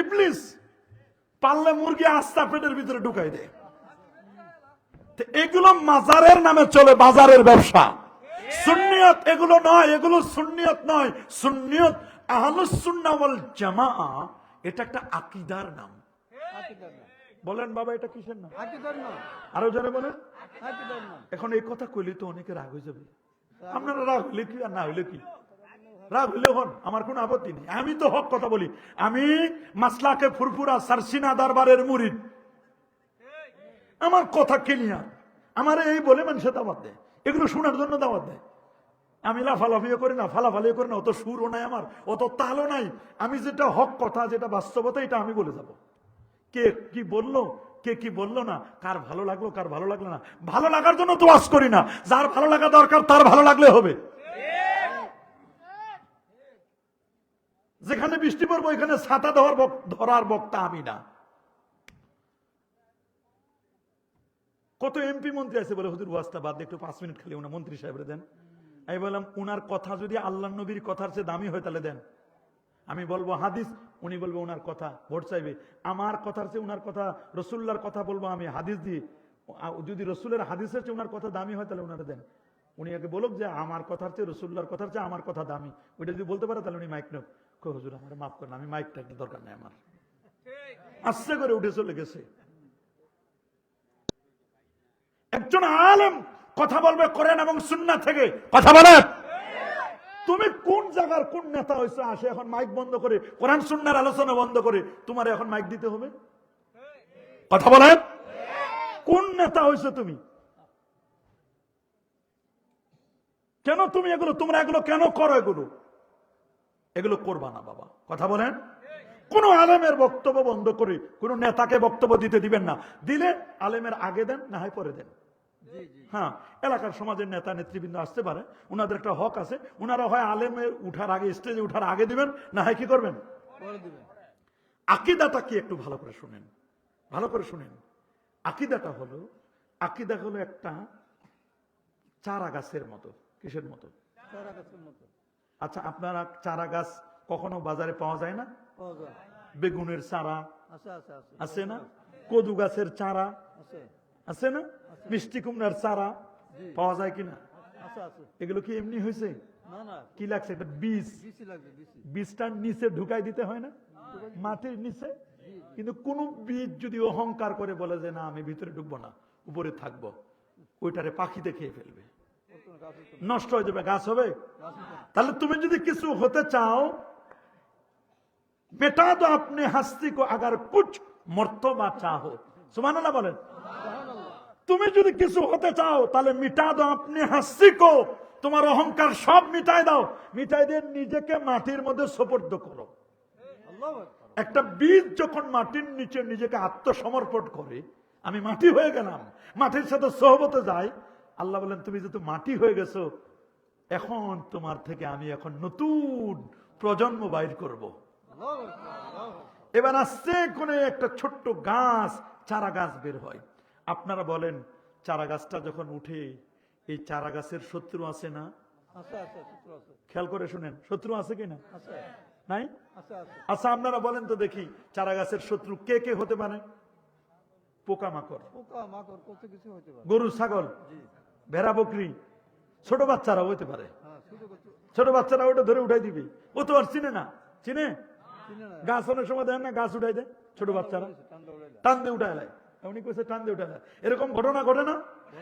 ইবলিস। পারলে মুরগি আস্থা পেটের ভিতরে ঢুকাই দেয়। এগুলো মাজারের নামে চলে, বাজারের ব্যবসা। সুন্নিয়ত এগুলো নয়, এগুলো সুন্নিয়ত নয়। সুন্নিয়ত আহলুস সুন্নাহ ওয়াল জামাআ, এটা একটা আকীদার নাম। বলেন বাবা, এটা কিসের নাম? আরো যারা বলেন। এখন এই কথা কইলে তো অনেকে রাগ হয়ে যাবে। আপনারা রাগ হইলে কি আর না হইলে কি? রাগ হইলে হন, আমার কোনো আপত্তি নেই। আমি তো হক কথা বলি। আমি মাসলাকে ফুরফুরা সারসিনা দরবারের মুরিদ। আমার কথা ক্লিয়ার। আমার এই বলে মানুষে দাওয়াত দেয়, এগুলো শোনার জন্য দাওয়াত দেয়। আমি লাফালাফিও করি না, ফালাফালিও করি না, অত সুরও নাই আমার, অত তালও নাই। আমি যেটা হক কথা, যেটা বাস্তবতা, এটা আমি বলে যাব। কে কি বললো, কে কি বললো না, কার ভালো লাগলো, কার ভালো লাগলো না, ভালো লাগার জন্য তো ওয়াজ করি না। যার ভালো লাগা দরকার তার ভালো লাগলে হবে। যেখানে বৃষ্টি পড়বো এখানে ছাতা ধরার বক্তা আমি না। কত এমপি মন্ত্রী আছে বলে হুজুর ওয়াজটা বাদ দিয়ে একটু 5 মিনিট খালি ওনার মন্ত্রী সাহেবরে দেন। আমি বললাম উনার কথা যদি আল্লাহ নবীর কথার চেয়ে দামি হয় তাহলে দেন। আমি বলবো হাদিস, উনি বলবো ওনার কথা, ভোট চাইবে। আমার কথার চেয়ে উনার কথা, রসুল্লার কথা বলবো আমি হাদিস দিয়ে। যদি রসুলের হাদিসের চেয়ে উনার কথা দামি হয় তাহলে উনারা দেন। উনি আগে বলুক যে আমার কথার চেয়ে, রসুল্লার কথার চেয়ে আমার কথা দামি। ওইটা যদি বলতে পারে তাহলে উনি মাইক নেব। হুজুর আমার মাফ করেন, আমি মাইকটা একটু দরকার নেই আমার। আস্তে করে উঠে চলে গেছে। একজন আলেম কথা বলবে কোরআন এবং সুন্নাহ থেকে, কথা বলে। তুমি কোন জায়গার কোন নেতা হয়েছে আসে এখন মাইক বন্ধ করে, কোরআন সুন্নাহর আলোচনা বন্ধ করে তোমার এখন মাইক দিতে হবে? কথা বলেন, কোন নেতা হয়েছে তুমি? কেন তুমি এগুলো, তোমরা এগুলো কেন করো? এগুলো করবা না বাবা, কথা বলেন। কোন আলেমের বক্তব্য বন্ধ করে কোন নেতাকে বক্তব্য দিতে দিবেন না। দিলে আলেমের আগে দেন, না হয় পরে দেন। হ্যাঁ, এলাকার সমাজের নেতা নেতৃবৃন্দ আসতে পারে, উনাদের একটা হক আছে, উনারা হয় আলেমে উঠার আগে, স্টেজে উঠার আগে দিবেন, না হয় কি করবেন, আকীদাটা কি একটু ভালো করে শুনেন, ভালো করে শুনেন। আকীদাটা হলো, আকীদা হলো একটা চারা গাছের মতো। কিসের মতো? আচ্ছা, আপনারা চারা গাছ কখনো বাজারে পাওয়া যায় না? বেগুনের চারা আছে না? কদু গাছের চারা আছে না? মিষ্টি কুমড়ার চারা পাওয়া যায় কিনা? এগুলো কি এমনি হয়েছে? কি লাগছে? একটা বীজ, বীজটার নিচে ঢুকাই দিতে হয় না, মাটির নিচে। কিন্তু কোন বীজ যদি অহংকার করে বলে যে না আমি ভিতরে ঢুকবো না, উপরে থাকবো, ওইটারে পাখিতে খেয়ে ফেলবে, নষ্ট হয়ে যাবে, গাছ হবে। তাহলে তুমি যদি কিছু হতে চাও, বেটা তো আপনি হাস্তি কো আগার কুছ মর্তবা চাহো, সুবহানাল্লাহ বলেন। তুমি যদি কিছু হতে চাও তাহলে মিটা দাও আপনি হাস্তি কো, তোমার অহংকার সব মিটাই দাও, মিটাই দিয়ে নিজেকে মাটির মধ্যে সোপর্দ করো। একটা বীজ যখন মাটির নিচে নিজেকে আত্মসমর্পণ করে, আমি মাটি হয়ে গেলাম, মাটির সাথে সহবতে যাই, আল্লাহ বলেন তুমি যেহেতু মাটি হয়ে গেছো, এখন তোমার থেকে আমি এখন নতুন প্রজন্ম বাইর করব। এবার আসছে কোন একটা ছোট্ট গাছ, চারা গাছ বের হয়। আপনারা বলেন, চারা গাছটা যখন উঠে, এই চারা গাছের শত্রু আছে না? খেয়াল করে শুনেন, শত্রু আছে কিনা? নাই? আচ্ছা, আপনারা বলেন তো দেখি, চারা গাছের শত্রু কে কে হতে পারে? পোকামাকড়, গরু ছাগল, ভেড়া বকরি, ছোট বাচ্চারা হইতে পারে। ছোট বাচ্চারা ওটা ধরে উঠাই দিবে, ও তো আর চিনে না। চিনে? গাছ অনেক সময় দেন না, গাছ উঠাই দেয় ছোট বাচ্চারা, টান দিয়ে উঠায় লাই, উনি কইছে টান দিয়ে উঠায়। এরকম ঘটনা ঘটে না?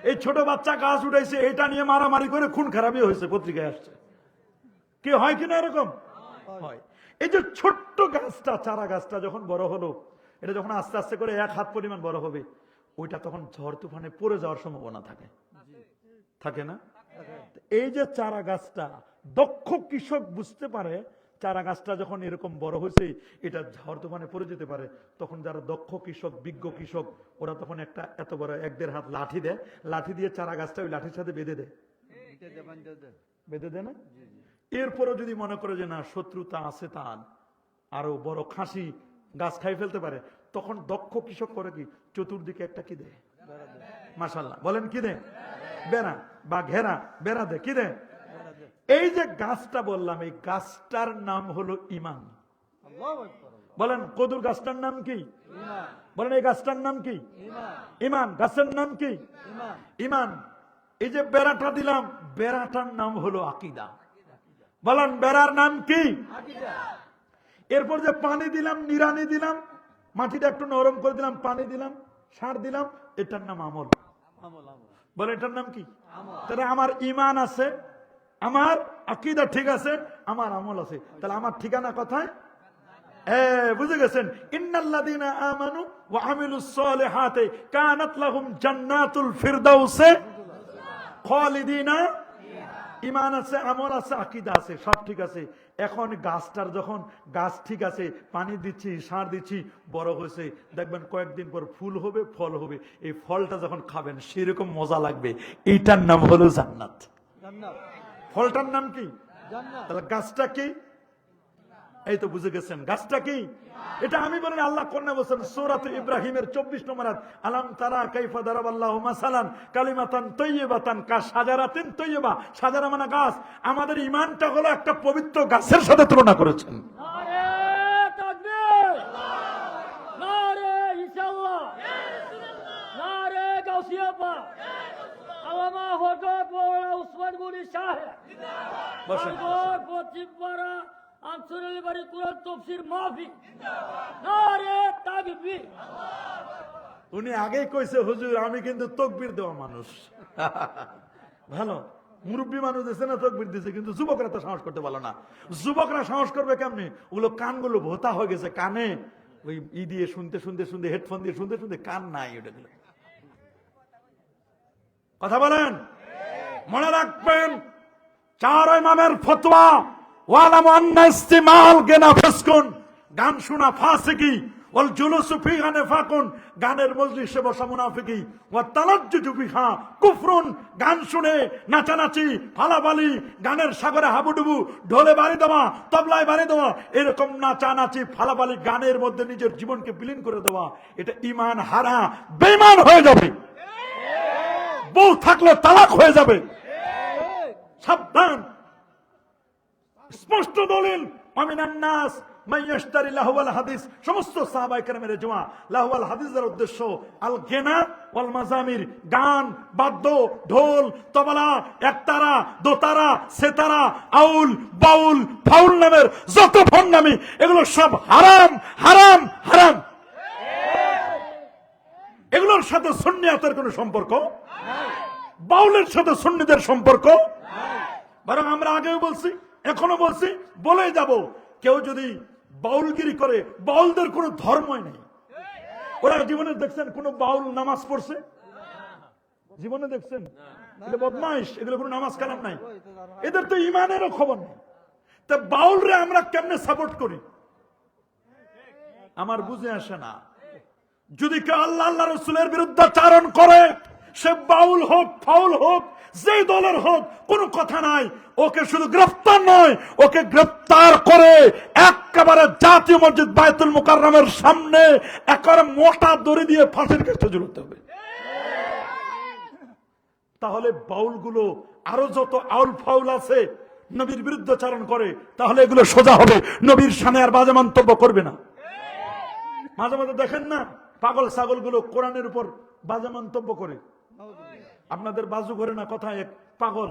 এই ছোট বাচ্চা গাছ উঠাইছে, এটা নিয়ে মারামারি করে খুন খারাপই হয়েছে, পত্রিকায় আসছে। কি হয় কিনা এরকম হয়? এই যে ছোট্ট গাছটা, চারা গাছটা যখন বড় হলো, এটা যখন আস্তে আস্তে করে 1 হাত পরিমাণ বড় হবে, ওইটা তখন ঝড় তুফানে পড়ে যাওয়ার সম্ভাবনা থাকে, থাকে না? এই যে চারা গাছটা, দক্ষ কৃষক বুঝতে পারে চারা গাছটা যখন এরকম বড় হয়েছে, এটা ঝড় তুফানে পড়ে যেতে পারে, তখন যারা দক্ষ কৃষক, বিজ্ঞ কৃষক, ওরা তখন একটা এত বড় 1-1.5 হাত লাঠি দেয়, লাঠি দিয়ে চারা গাছটা ওই লাঠির সাথে বেঁধে দেয়, বেঁধে দেয় না? এরপরও যদি মনে করে যে না শত্রুতা আছে, তার আরো বড় খাসি গাছ খাই ফেলতে পারে, তখন দক্ষ কৃষক করে কি, চতুর্দিকে একটা কি দেয়, মাশাআল্লাহ বলেন, কি দেয়? বেড়া বা ঘেরা, বেড়া দেয়, কি দেয়? এই যে গাছটা বললাম, এই গাছটার নাম হলো ঈমান। বলেন, কদুর গাছটার নাম কি? বলেন, এই গাছটার নাম কি? ঈমান। গাছের নাম কি? ঈমান। এই যে বেড়াটা দিলাম, বেড়াটার নাম হলো আকীদা। বলেন, বেড়ার নাম কি? এরপর যে পানি দিলাম, নিড়ানি দিলাম, মাটিটা একটু নরম করে দিলাম, পানি দিলাম, সার দিলাম, এটার নাম আমল। বলে, এটার নাম কি? তাহলে আমার ঈমান আছে, আমার আকীদা ঠিক আছে, আমার আমল আছে, তাহলে আমার ঠিকানা কোথায়? বুঝে গেছেন? ইন্নাল্লাযীনা আমানু ওয়া আমিলুস সালিহাতি কানাত লাহুম জান্নাতুল ফিরদাউসে খালিদিনা। ঈমান আছে, আমল আছে, আকীদা আছে, সব ঠিক আছে। এখন গাছটার যখন গাছ ঠিক আছে, পানি দিচ্ছি, সার দিচ্ছি, বড় হয়েছে, দেখবেন কয়েকদিন পর ফুল হবে, ফল হবে। এই ফলটা যখন খাবেন সেরকম মজা লাগবে, এইটার নাম হলো জান্নাত। ফলটার নাম কি? জান্নাত। তাহলে গাছটা কি? এই তো বুঝে গেছেন, গাছটা কি? এটা আমি বলেন, আল্লাহ কোরআনে বলেছেন সূরাত ইব্রাহিমের 24 নম্বর আয়াত, আলাম তারা কাইফা দারাবাল্লাহু মাসালান কালিমাতান তাইয়্যিবাতান কাশাজারাতিন তাইয়্যিবা। সাজারা মানে গাছ। আমাদের ঈমানটা হলো একটা পবিত্র গাছের সাথে তুলনা করেছেন। নারে তাকবীর, নারে ইনশাআল্লাহ, নারে গাউসিয়া পাক, আল্লামা হযরত মাওলানা উসমান গনি সাহেব বসেন। পশ্চিমপাড়া আনসারুল বাড়ি কুরআন তাফসীর মাহফিল, নারে তাকবীর। উনি আগেই কইছে, হুজুর আমি কিন্তু তাকবীর দেওয়া মানুষ। ভালো মুরব্বী মানুষ দিছে না, তাকবীর দিছে, কিন্তু যুবকরা তো সাহস করতে পারলো না। যুবকরা সাহস করবে কেমনে? ওগুলো কানগুলো ভোতা হয়ে গেছে, কানে ওই ই দিয়ে শুনতে শুনতে শুনতে, হেডফোন দিয়ে শুনতে শুনতে কান নাই ওটা। কথা বলেন, মনে রাখবেন 4 ইমামের ফতোয়া, ওয়ালামু আন্না ইস্তিমাল গিনা ফাসকুন, গান শোনা ফাসিকি, ওয়াল জুলুসু ফিহা নিফাকুন, গানের মজলিসে বসা মুনাফিকি, ওয়া তালাজ্জুজু ফিহা কুফরুন, গান শুনে নাচানাচি, ফালাফালি, গানের সাগরে হাবুডুবু, ঢোলে বাড়ি দেওয়া, তবলায় বাড়ি দেওয়া, এরকম নাচানাচি ফালাফালি গানের মধ্যে নিজের জীবনকে বিলীন করে দেওয়া, এটা ঈমান হারা বেঈমান হয়ে যাবে। বউ থাকলে তালাক হয়ে যাবে। সাবধান। স্পষ্ট দলিল, আমিনান নাস মাইয়াশতারি লাহওয়াল হাদিস। সমস্ত সাহাবায়ে কেরামের ইজমা, লাহওয়াল হাদিসের উদ্দেশ্য আল গিনা ওয়াল মাজামির, গান, বাদ্য, ঢোল, তবলা, একতারা, দোতারা, সেতারা, আউল, বাউল, ফাউল নামের যত ভণ্ডামি, এগুলো সব হারাম হারাম হারাম। এগুলোর সাথে সুন্নিয়াতের কোনো সম্পর্ক, বাউলের সাথে সুন্নিদের সম্পর্ক। বরং আমরা আগেও বলছি, এখনো বলছি, বলে যাব, কেউ যদি বাউলগিরি করে, বাউলদের কোনো ধর্মই নেই। ওরা জীবনে দেখছেন কোন বাউল নামাজ পড়ছে? জীবনে দেখছেন? এটা বদমাইশ, এগুলো কোনো নামাজ কালাম নাই। এদের তো ইমানেরও খবর নেই। তা বাউলরে আমরা কেমনে সাপোর্ট করি আমার বুঝে আসে না। যদি কেউ আল্লাহ আল্লাহ রসুলের বিরুদ্ধাচারণ করে, সে বাউল হোক, ফাউল হোক, যে দলের হোক, কোনো কথা নাই। ওকে শুধু গ্রেফতার নয়, ওকে গ্রেফতার করে একেবারে জাতীয় মসজিদ বায়তুল মুকাররমের সামনে একেবারে মোটা দড়ি দিয়ে ফাঁসির কাছে ঝুলতে হবে। তাহলে বাউলগুলো আরো যত আউল ফাউল আছে নবীর বিরুদ্ধাচারণ করে, তাহলে এগুলো সোজা হবে, নবীর সামনে আর বাজে মন্তব্য করবে না। মাঝে মাঝে দেখেন না পাগল ছাগলগুলো কোরআনের উপর বাজে মন্তব্য করে। আপনাদের বাজু করে না কথা, এক পাগল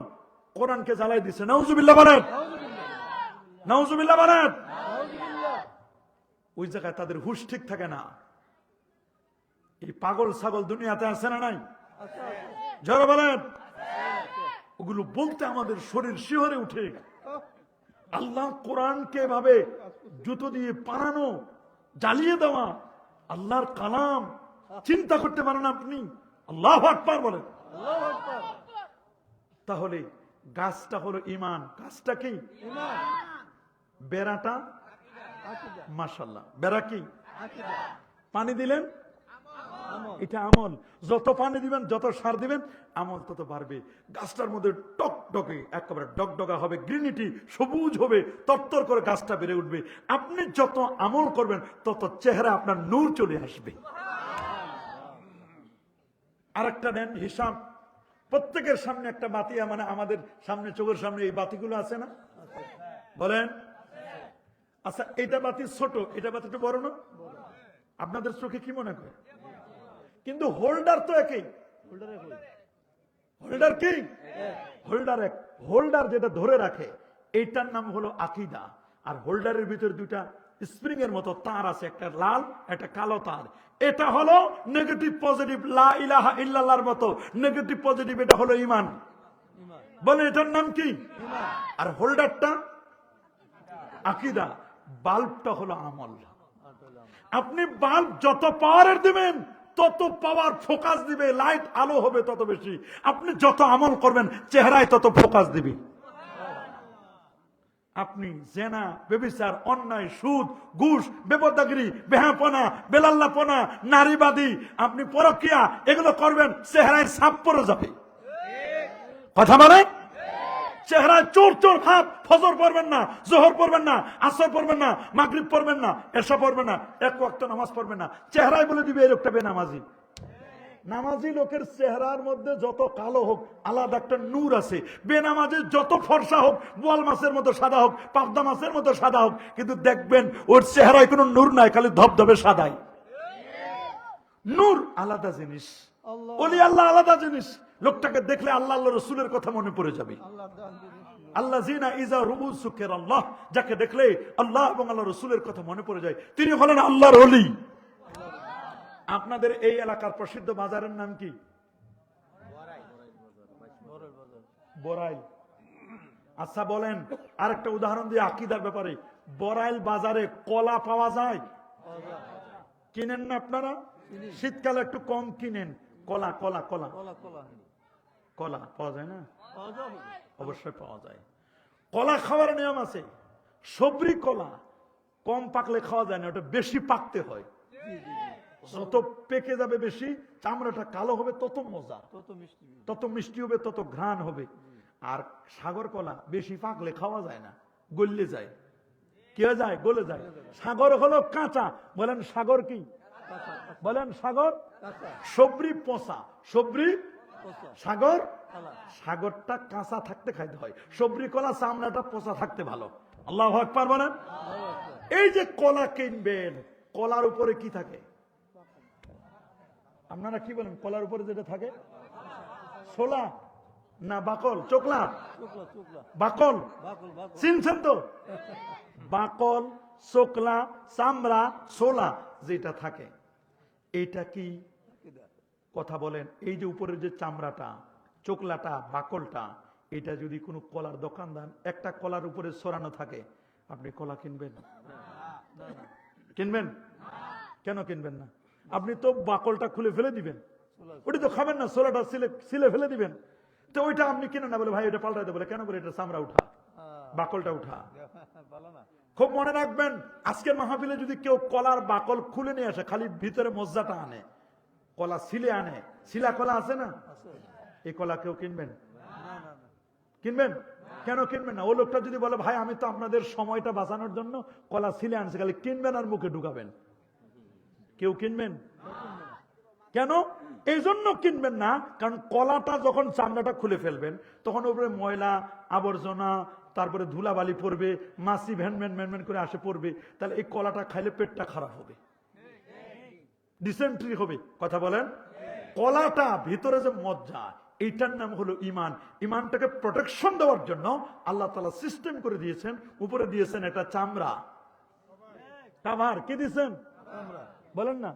কোরআনকে জ্বালাই দিছে। নাউজুবিল্লাহ বলেন, নাউজুবিল্লাহ বলেন। ওই জায়গায় তাদের হুশ ঠিক থাকে না। এই পাগল ছাগল দুনিয়াতে আছে না নাই? যারা বলেন, ওগুলো বলতে আমাদের শরীর শিহরে উঠে। আল্লাহ কোরআনকে এভাবে জুতো দিয়ে পানানো, জ্বালিয়ে দেওয়া, আল্লাহর কালাম চিন্তা করতে পারেন আপনি? আল্লাহু আকবার বলেন। তাহলে গাছটা হলো ঈমান। গাছটা কি? বেড়াটা মাশাআল্লাহ, বেড়া কি? পানি দিলেন, এটা আমল। যত পানি দিবেন, যত সার দিবেন, আমল তত বাড়বে। গাছটার মধ্যে টকটকে একেবারে ডগডগা হবে, গ্রিনিটি সবুজ হবে, তরতর করে গাছটা বেড়ে উঠবে। আপনি যত আমল করবেন, তত চেহারা আপনার নূর চলে আসবে। আরেকটা নেন হিসাব। প্রত্যেকের সামনে একটা বাতি, মানে আমাদের সামনে, চোখের সামনে এই বাতিগুলো আছে না? বলেন। আচ্ছা, এটা বাতি ছোট, এটা বাতি একটু বড় না? আপনাদের চোখে কি মনে করে? কিন্তু হোল্ডার তো একই। হোল্ডার কি? হোল্ডার এক। হোল্ডার যেটা ধরে রাখে, এইটার নাম হলো আকীদা। আর হোল্ডারের ভিতরে দুইটা স্প্রিং এর মতো তার আছে, একটা লাল, একটা কালো তার। এটা হলো নেগেটিভ পজিটিভ, লা ইলাহা ইল্লাল্লাহর মতো নেগেটিভ পজিটিভ। এটা হলো ঈমান। বলে এটার নাম কি? আর হোল্ডারটা আকীদা। বাল্বটা হলো আমল। আপনি বাল্ব যত পাওয়ারের দিবেন, তত পাওয়ার ফোকাস দিবে, লাইট আলো হবে তত বেশি। আপনি যত আমল করবেন, চেহারায় তত ফোকাস দিবে। আপনি জেনা, ব্যভিচার, অন্যায়, সুদ, ঘুষ, বেপরদাগিরি, বেহাপনা, বেলাল্লাপনা, নারীবাদী, আপনি পরকিয়া, এগুলো করবেন, চেহারায় ছাপ পড়ে যাবে। কথা বলে, চেহারায় চোর চোর ভাব। ফজর পড়বেন না, জোহর পড়বেন না, আসর পড়বেন না, মাগরিব পড়বেন না, এশা পড়বেন না, এক ওয়াক্ত নামাজ পড়বেন না। চেহারায় বলে দিবে এই লোকটা বেনামাজি। নামাজি লোকের চেহারার মধ্যে যত কালো হোক, আলাদা একটা নূর আছে। বেনামাজির যত ফর্সা হোক, বোয়াল মাছের মতো সাদা হোক, পাবদা মাছের মতো সাদা হোক, কিন্তু দেখবেন ওর চেহারায় কোনো নূর নাই, খালি ধবধবে সাদাই। নূর আলাদা জিনিস, ওলি আল্লাহ আলাদা জিনিস। লোকটাকে দেখলে আল্লাহ আল্লাহ রসুলের কথা মনে পড়ে যাবে। আল্লাযিনা ইযা রুবু যুকিরাল্লাহ, যাকে দেখলে আল্লাহ এবং আল্লাহ রসুলের কথা মনে পড়ে যায়, তিনি হলেন আল্লাহর ওলি। আপনাদের এই এলাকার প্রসিদ্ধ বাজারের নাম কি? বড়াইল। আচ্ছা বলেন, আরেকটা উদাহরণ দিয়ে আকীদার ব্যাপারে। বড়াইল বাজারে কলা পাওয়া যায়? কিনেন না আপনারা? শীতকালে একটু কম কিনেন। কলা কলা কলা কলা পাওয়া যায় না? অবশ্যই পাওয়া যায়। কলা খাওয়ার নিয়ম আছে। সবরি কলা কম পাকলে খাওয়া যায় না, ওটা বেশি পাকতে হয়। যত পেকে যাবে বেশি, চামড়াটা কালো হবে, তত মজা, তত মিষ্টি হবে, তত ঘ্রাণ হবে। আর সাগর কলা বেশি পাকলে খাওয়া যায় না, গলে যায়। কি হয়ে যায়? গলে যায়। সাগর হলো কাঁচা। বলেন সাগর কি? বলেন সাগর সবরি পচা, সবরি সাগর। সাগরটা কাঁচা থাকতে খাইতে হয়, সবরি কলা চামড়াটা পচা থাকতে ভালো। আল্লাহু আকবার বলেন। এই যে কলা কিনবেন, কলার উপরে কি থাকে? আপনারা কি বলেন? কলার উপরে যেটা থাকে ছোলা না বাকল? চোকলা, বাকল চিনছেন তো? বাকল, চোকলা, চামড়া, ছোলা যেটা থাকে, এইটা কি? কথা বলেন। এই যে উপরের যে চামড়াটা, চোকলাটা, বাকলটা, এটা যদি কোনো কলার দোকান দেন, একটা কলার উপরে ছড়ানো থাকে, আপনি কলা কিনবেন? কিনবেন? কেন কিনবেন না? আপনি তো বাকলটা খুলে ফেলে দিবেন, ওটা তো খাবেন না, ছোলাটা ছিলে ফেলে দিবেন। তো ওইটা আপনি কিনেন না, বলে ভাই এটা পাল্টাইতে, বলে কেন? বলে এটা চামড়া উঠা, বাকলটা উঠা। খুব মনে রাখবেন, আজকের মাহফিলে যদি কেউ কলার বাকল খুলে নিয়ে আসে, খালি ভিতরে মজ্জাটা আনে, কলা ছিলে আনে, শিলা কলা আছে না, এই কলা কেউ কিনবেন? কিনবেন? কেন কিনবেন না? ও লোকটা যদি বলে ভাই আমি তো আপনাদের সময়টা বাঁচানোর জন্য কলা ছিলে আনছে, খালি কিনবেন আর মুখে ঢুকাবেন, কেউ কিনবেন? কেন? এই জন্য কিনবেন না, কারণ কলাটা যখন চামড়াটা খুলে ফেলবেন, তখন উপরে ময়লা আবর্জনা, তারপরে ধুলাবালি পড়বে, মাছি ভ্যান ভ্যান ভ্যান ভ্যান করে আসে পড়বে, তাহলে এই কলাটা খাইলে পেটটা খারাপ হবে, ডিসেন্ট্রি হবে। কথা বলেন। কলাটা ভিতরে যে মজ্জা, এইটার নাম হলো ইমান। ইমানটাকে প্রোটেকশন দেওয়ার জন্য আল্লাহ তাআলা সিস্টেম করে দিয়েছেন, উপরে দিয়েছেন একটা চামড়া কাভার। কি দিয়েছেন? বলেন না,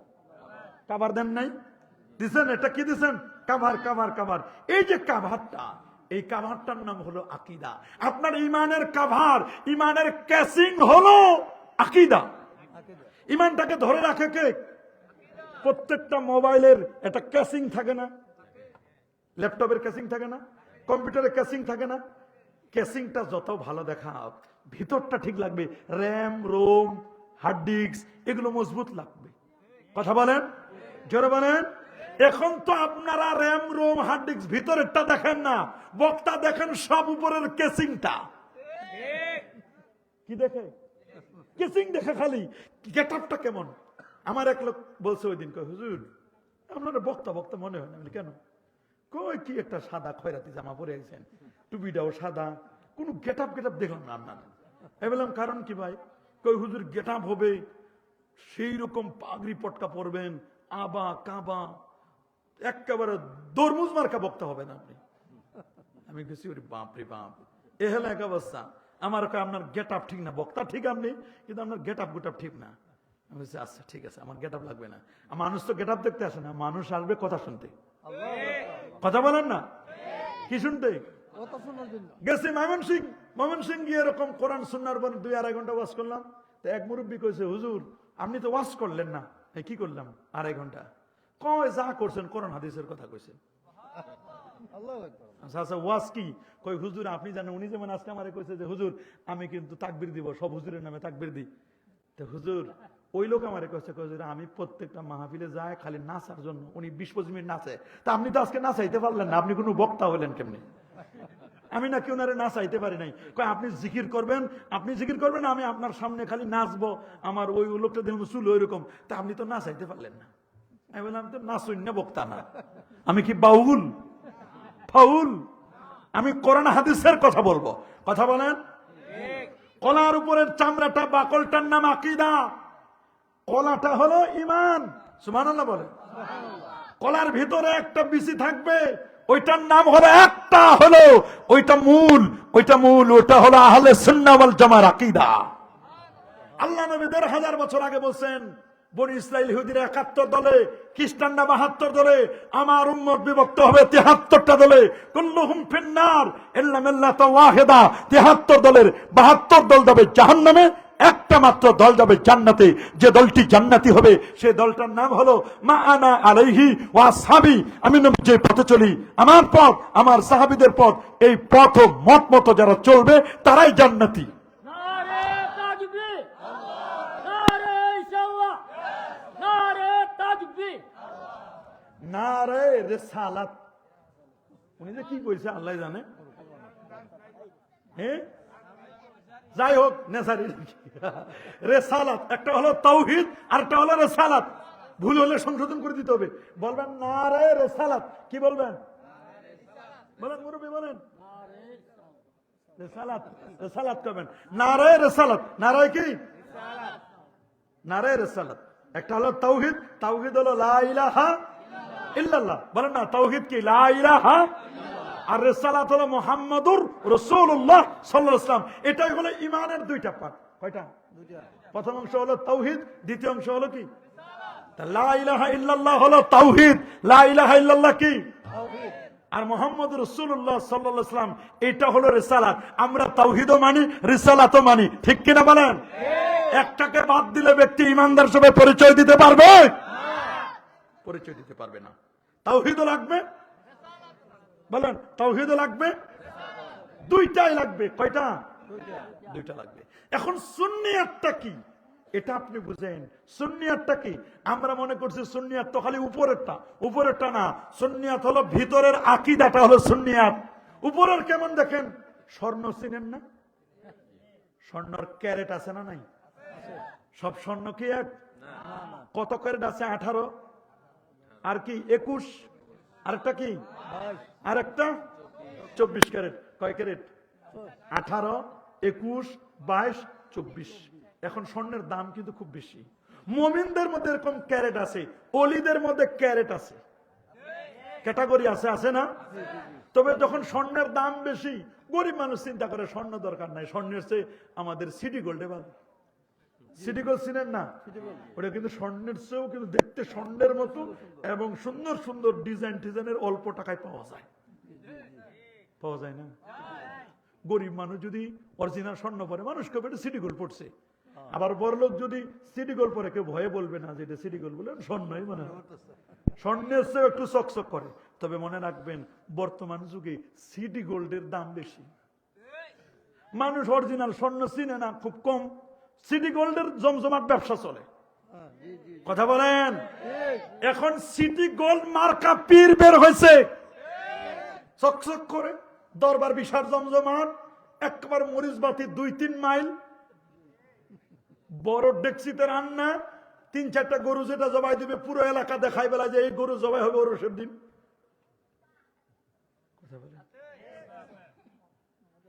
কাভার দেন নাই? দিছেন। এটা কি দিছেন? Cover, cover, cover. এই যে কাভারটা, এই কাভারটার নাম হলো আকীদা। আপনার ইমানের কাভার, ইমানের ক্যাসিং হলো আকীদা। ইমানটাকে ধরে রাখে কে? প্রত্যেকটা মোবাইলের একটা ক্যাসিং থাকে না? ল্যাপটপের ক্যাসিং থাকে না? কম্পিউটারের ক্যাসিং থাকে না? ক্যাসিংটা যত ভালো দেখাও, ভিতরটা ঠিক লাগবে। র্যাম, রোম, হার্ড ডিস্ক এগুলো মজবুত লাগবে। কথা বলেন, জোরে বলেন। এখন তো আপনারা র্যাম, রোম, হার্ড ডিস্ক ভিতরেরটা দেখেন না, বক্তা দেখেন সব উপরের কেসিংটা। কি দেখে? কেসিং দেখে খালি। গেটআপটা কেমন? আমার এক লোক বলছে ওই দিন, হুজুর আপনারা বক্তা বক্তা মনে হয় না। কেন? কই কি একটা সাদা খয়রাতি জামা পরে আছেন, টুপিটাও সাদা, কোন গেটআপ দেখলাম না আপনার। আমি বললাম কারণ কি ভাই? কই হুজুর গেটআপ হবে সেই রকম, পাগড়ি পটকা পরবেন, আবা কাবা, একেবারে দরমুজ মার্কা বক্তা হবেন আপনি। আমি গেছি ওরে বাপ রে বাপ, এ হলো এক অবস্থা। আমার আপনার গেটআপ ঠিক না, বক্তা ঠিক আপনি, কিন্তু আপনার গেটআপ গুটআপ ঠিক না। আমি বলছি আচ্ছা ঠিক আছে, আমার গেটআপ লাগবে না। মানুষ তো গেটআপ দেখতে আসে না, মানুষ আসবে কথা শুনতে। কথা বলেন না, কি শুনতে? গেছি ময়মনসিং গিয়ে এরকম কোরআন সুন্নাহর বনে 2-2.5 ঘন্টা ওয়াজ করলাম। তো এক মুরব্বী কইছে, হুজুর আপনি তো ওয়াজ করলেন না। কি করলাম? 2.5 ঘন্টা। কয় যা করছেন কোরআন হাদিসের কথা কইছেন। আচ্ছা ওয়াজ কি? কই হুজুর আপনি জানেন, উনি যেমন আজকে আমারে কইছে যে হুজুর আমি কিন্তু তাকবীর দিব, সব হুজুরের নামে তাকবীর দিই। তো হুজুর ওই লোক আমারে কইছে, আমি প্রত্যেকটা মাহফিলে যাই খালি নাচার জন্য। উনি 20-25 মিনিট নাচে। তা আপনি তো আজকে নাচাইতে পারলেন না, আপনি কোনো বক্তা হলেন কেমনে? আমি নাকি ওনারে নাচাইতে পারি নাই। কয় আপনি জিকির করবেন, আমি আপনার সামনে খালি নাচবো, আমার ওই লোকটা দেখুন চুল ওইরকম। তা আপনি তো নাচাইতে পারলেন না। আমি বললাম তো নাচুন না, বক্তা না। আমি কি বাউল ফাউল? আমি কোরআন হাদিসের কথা বলবো। কথা বলেন। কলার উপরের চামড়াটা, বাকলটার নাম আকীদা। কলাটা হলো ইমান। সুবহানাল্লাহ বলেন। কলার ভিতরে একটা বিচি থাকবে, ওইটার নাম হলো ওইটা মূল, ওইটা হলো আহলে সুন্নাহ ওয়াল জামার আকীদা। আল্লাহ নবী 1500 বছর আগে বলছেন, বনি ইসরাইল ইহুদিরা 71 দলে, খ্রিস্টানরা 72 দলে, আমার উম্মত বিভক্ত হবে 73টা দলে। কুল্লুহুম ফিন্নার ইল্লা মিল্লাতা ওয়াহিদা। 73 দলের 72 দল যাবে জাহান্নামে, একটা মাত্র দল যাবে জান্নাতে। যে দলটি জান্নাতি হবে সেই দলটার নাম হলো মা আনা আলাইহি ওয়া আসহাবি। আমি নবী যে পথে চলি, আমার পথ, আমার সাহাবীদের পথ, এই পথ ও মত মতো যারা চলবে তারাই জান্নাতি। নারে তাকবীর, নারে ইনশাআল্লাহ, নারে নারে রিসালাত। উনি যে কি কইছে আল্লাহ জানে। হ্যাঁ, যাই হোক, নেসারি রেসালাত, একটা হলো তাওহীদ আর একটা হলো রেসালাত। ভুল হলে সংশোধন করে দিতে হবে। বলবেন নারে রেসালাত। কি বলবেন? বলেন মুরব্বী, বলেন রেসালাত। রেসালাত করবেন, নারে রেসালাত। নারে কি? নারে রেসালাত। একটা হলো তাওহীদ, তাওহীদ হলো লা ইলাহা ইল্লাল্লাহ। বলেন না, তাওহীদ কি? লা ইলাহা। আর রিসালাত হলো মুহাম্মাদুর রাসূলুল্লাহ সাল্লাল্লাহু আলাইহি ওয়াসাল্লাম। এটাই হলো ঈমানের দুইটা পার্ট। কয়টা? দুইটা। প্রথম অংশ হলো তাওহীদ, দ্বিতীয় অংশ হলো কি? লা ইলাহা ইল্লাল্লাহ হলো তাওহীদ, লা ইলাহা ইল্লাল্লাহ কি? তাওহীদ। আর মুহাম্মাদুর রাসূলুল্লাহ সাল্লাল্লাহু আলাইহি ওয়াসাল্লাম এটা হলো রিসালাত। আমরা তাওহীদও মানি, রিসালাতও মানি। ঠিক কি না বলেন? একটাকে বাদ দিলে ব্যক্তি ঈমানদার হিসেবে পরিচয় দিতে পারবে না, পরিচয় দিতে পারবে না। তাওহীদও লাগবে, বলেন তাওহীদও লাগবে, দুইটাই লাগবে। কয়টা? দুইটা লাগবে। এখন সুন্নিয়াতটা কি এটা আপনি বুঝেন। সুন্নিয়াতটা কি? আমরা মনে করছি সুন্নিয়াত তো খালি উপরেরটা। উপরেরটা না, সুন্নিয়াত হলো ভিতরের আকীদাটা হলো সুন্নিয়াত। উপরের কেমন দেখেন, স্বর্ণ চিনেন না? স্বর্ণর ক্যারেট আছে না নাই? সব স্বর্ণ কি এক? কত ক্যারেট আছে? 18। আর কি 21। আরেকটা কি? আরেকটা 24 ক্যারেট। কয় ক্যারেট? 18, 21, 22, 24। এখন স্বর্ণের দাম কিন্তু খুব বেশি। মুমিনদের মধ্যে এরকম ক্যারেট আছে, অলিদের মধ্যে ক্যারেট আছে, ক্যাটাগরি আছে, আছে না? তবে যখন স্বর্ণের দাম বেশি, গরিব মানুষ চিন্তা করে স্বর্ণ দরকার নাই, স্বর্ণের চেয়ে আমাদের সিটি গোল্ডে ভালো। সিটি গোল্ড চিনেন না? ওটা কিন্তু স্বর্ণের চেয়েও কিন্তু দেখতে স্বর্ণের মতো এবং সুন্দর সুন্দর ডিজাইন টিজাইনের অল্প টাকায় পাওয়া যায়। পাওয়া যায় না? গরিব মানুষ যদি অরিজিনাল স্বর্ণ পরে, মানুষ কেউ এটা সিটি গোল্ড পড়ছে। আবার বড় লোক যদি সিটি গোল্ড পরে, কেউ ভয়ে বলবে না যে এটা সিটি গোল্ড, বলে স্বর্ণই মনে হয়। স্বর্ণের চেয়ে একটু চকচক করে। তবে মনে রাখবেন, বর্তমান যুগে সিটি গোল্ডের দাম বেশি। মানুষ অরিজিনাল স্বর্ণ চিনে না, খুব কম। সিটি গোল্ডের জমজমাট ব্যবসা চলে। কথা বলেন। এখন সিটি গোল্ড মার্কা পীর বের হয়েছে, চকচক করে, দরবার বিশাল জমজমাট, একবার মরিচ বাতি 2-3 মাইল, বড় ডেক্সিতে রান্না, 3-4টা গরু যেটা জবাই দিবে, পুরো এলাকা দেখাই বেলা যে এই গরু জবাই হবে ওরসের দিন।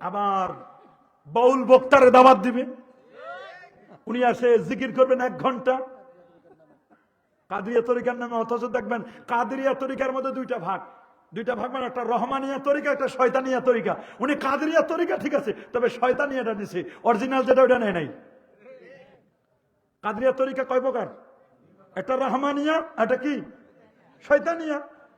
আবার বাউল বক্তারে দাওয়াত দিবে, উনি আসে জিকির করবেন 1 ঘন্টা কাদরিয়া তরিকার নামে। অথচ দেখবেন কাদরিয়া তরিকার মধ্যে দুইটা ভাগ মানে একটা রহমানিয়া তরিকা, একটা শয়তানিয়া তরিকা। উনি কাদরিয়া তরিকা ঠিক আছে, তবে শয়তানিয়াটা নিছে, অরিজিনাল যেটা ওটা নেয় নাই। কাদরিয়া তরিকা কয় প্রকার? একটা রহমানিয়া, একটা কি শয়তানিয়া।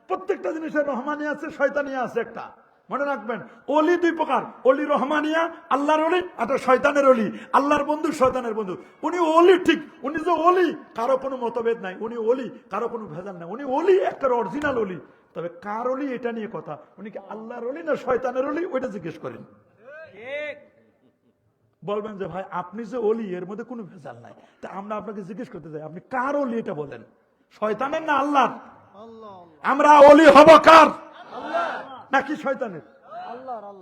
প্রত্যেকটা জিনিসের রহমানিয়া আছে, শয়তানিয়া আছে একটা। মনে রাখবেন, অলি 2 প্রকার, অলি রহমানিয়া, আল্লাহর অলি, একটা শয়তানের অলি। আল্লাহর বন্ধু, শয়তানের বন্ধু। উনি অলি ঠিক, উনি যে অলি কারো কোনো মতভেদ নাই, উনি অলি কারো কোনো ভেজাল নাই, উনি অলি একটা অরিজিনাল অলি। তবে কার অলি এটা নিয়ে কথা, উনি কি আল্লাহর অলি না শয়তানের অলি, ওইটা জিজ্ঞেস করেন। বলবেন যে ভাই আপনি যে অলি, এর মধ্যে কোনো ভেজাল নাই। তা আমরা আপনাকে জিজ্ঞেস করতে চাই, আপনি কার অলি এটা বলেন, শয়তানের না আল্লাহর? আমরা অলি হব কার? নাকি শয়তানের?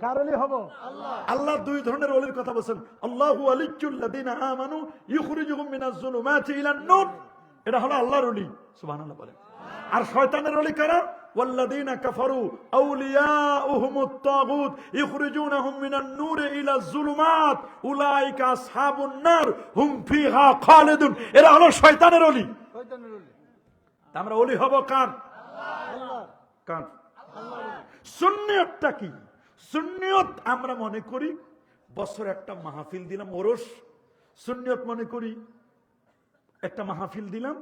কার অলি হব? আল্লাহ 2 ধরনের অলির কথা বলেছেন। আল্লাহু ওয়ালিয়্যুল্লাযীনা আমানু ইখরিজুহুম মিনাজ যুলুমাতি ইলান নূর, এটা হলো আল্লাহর অলি। সুবহানাল্লাহ বলেন। আর শয়তানের অলি কারা? ওয়াল্লাযীনা কাফারু আউলিয়াউহুমুত তাগুত ইখরিজুনাহুম মিনান নূরি ইলাজ যুলুমাত উলাইকা আসহাবুন নার হুম ফিহা খালিদুন, এরা হলো শয়তানের অলি। শয়তানের অলি। আমরা অলি হব কার? আল্লাহর। কার? সুন্নিয়তটা কি? সুন্নিয়ত আমরা মনে করি বছর একটা মাহফিল দিলাম, ওরস। সুন্নিয়ত মনে করি একটা মাহফিল দিলাম,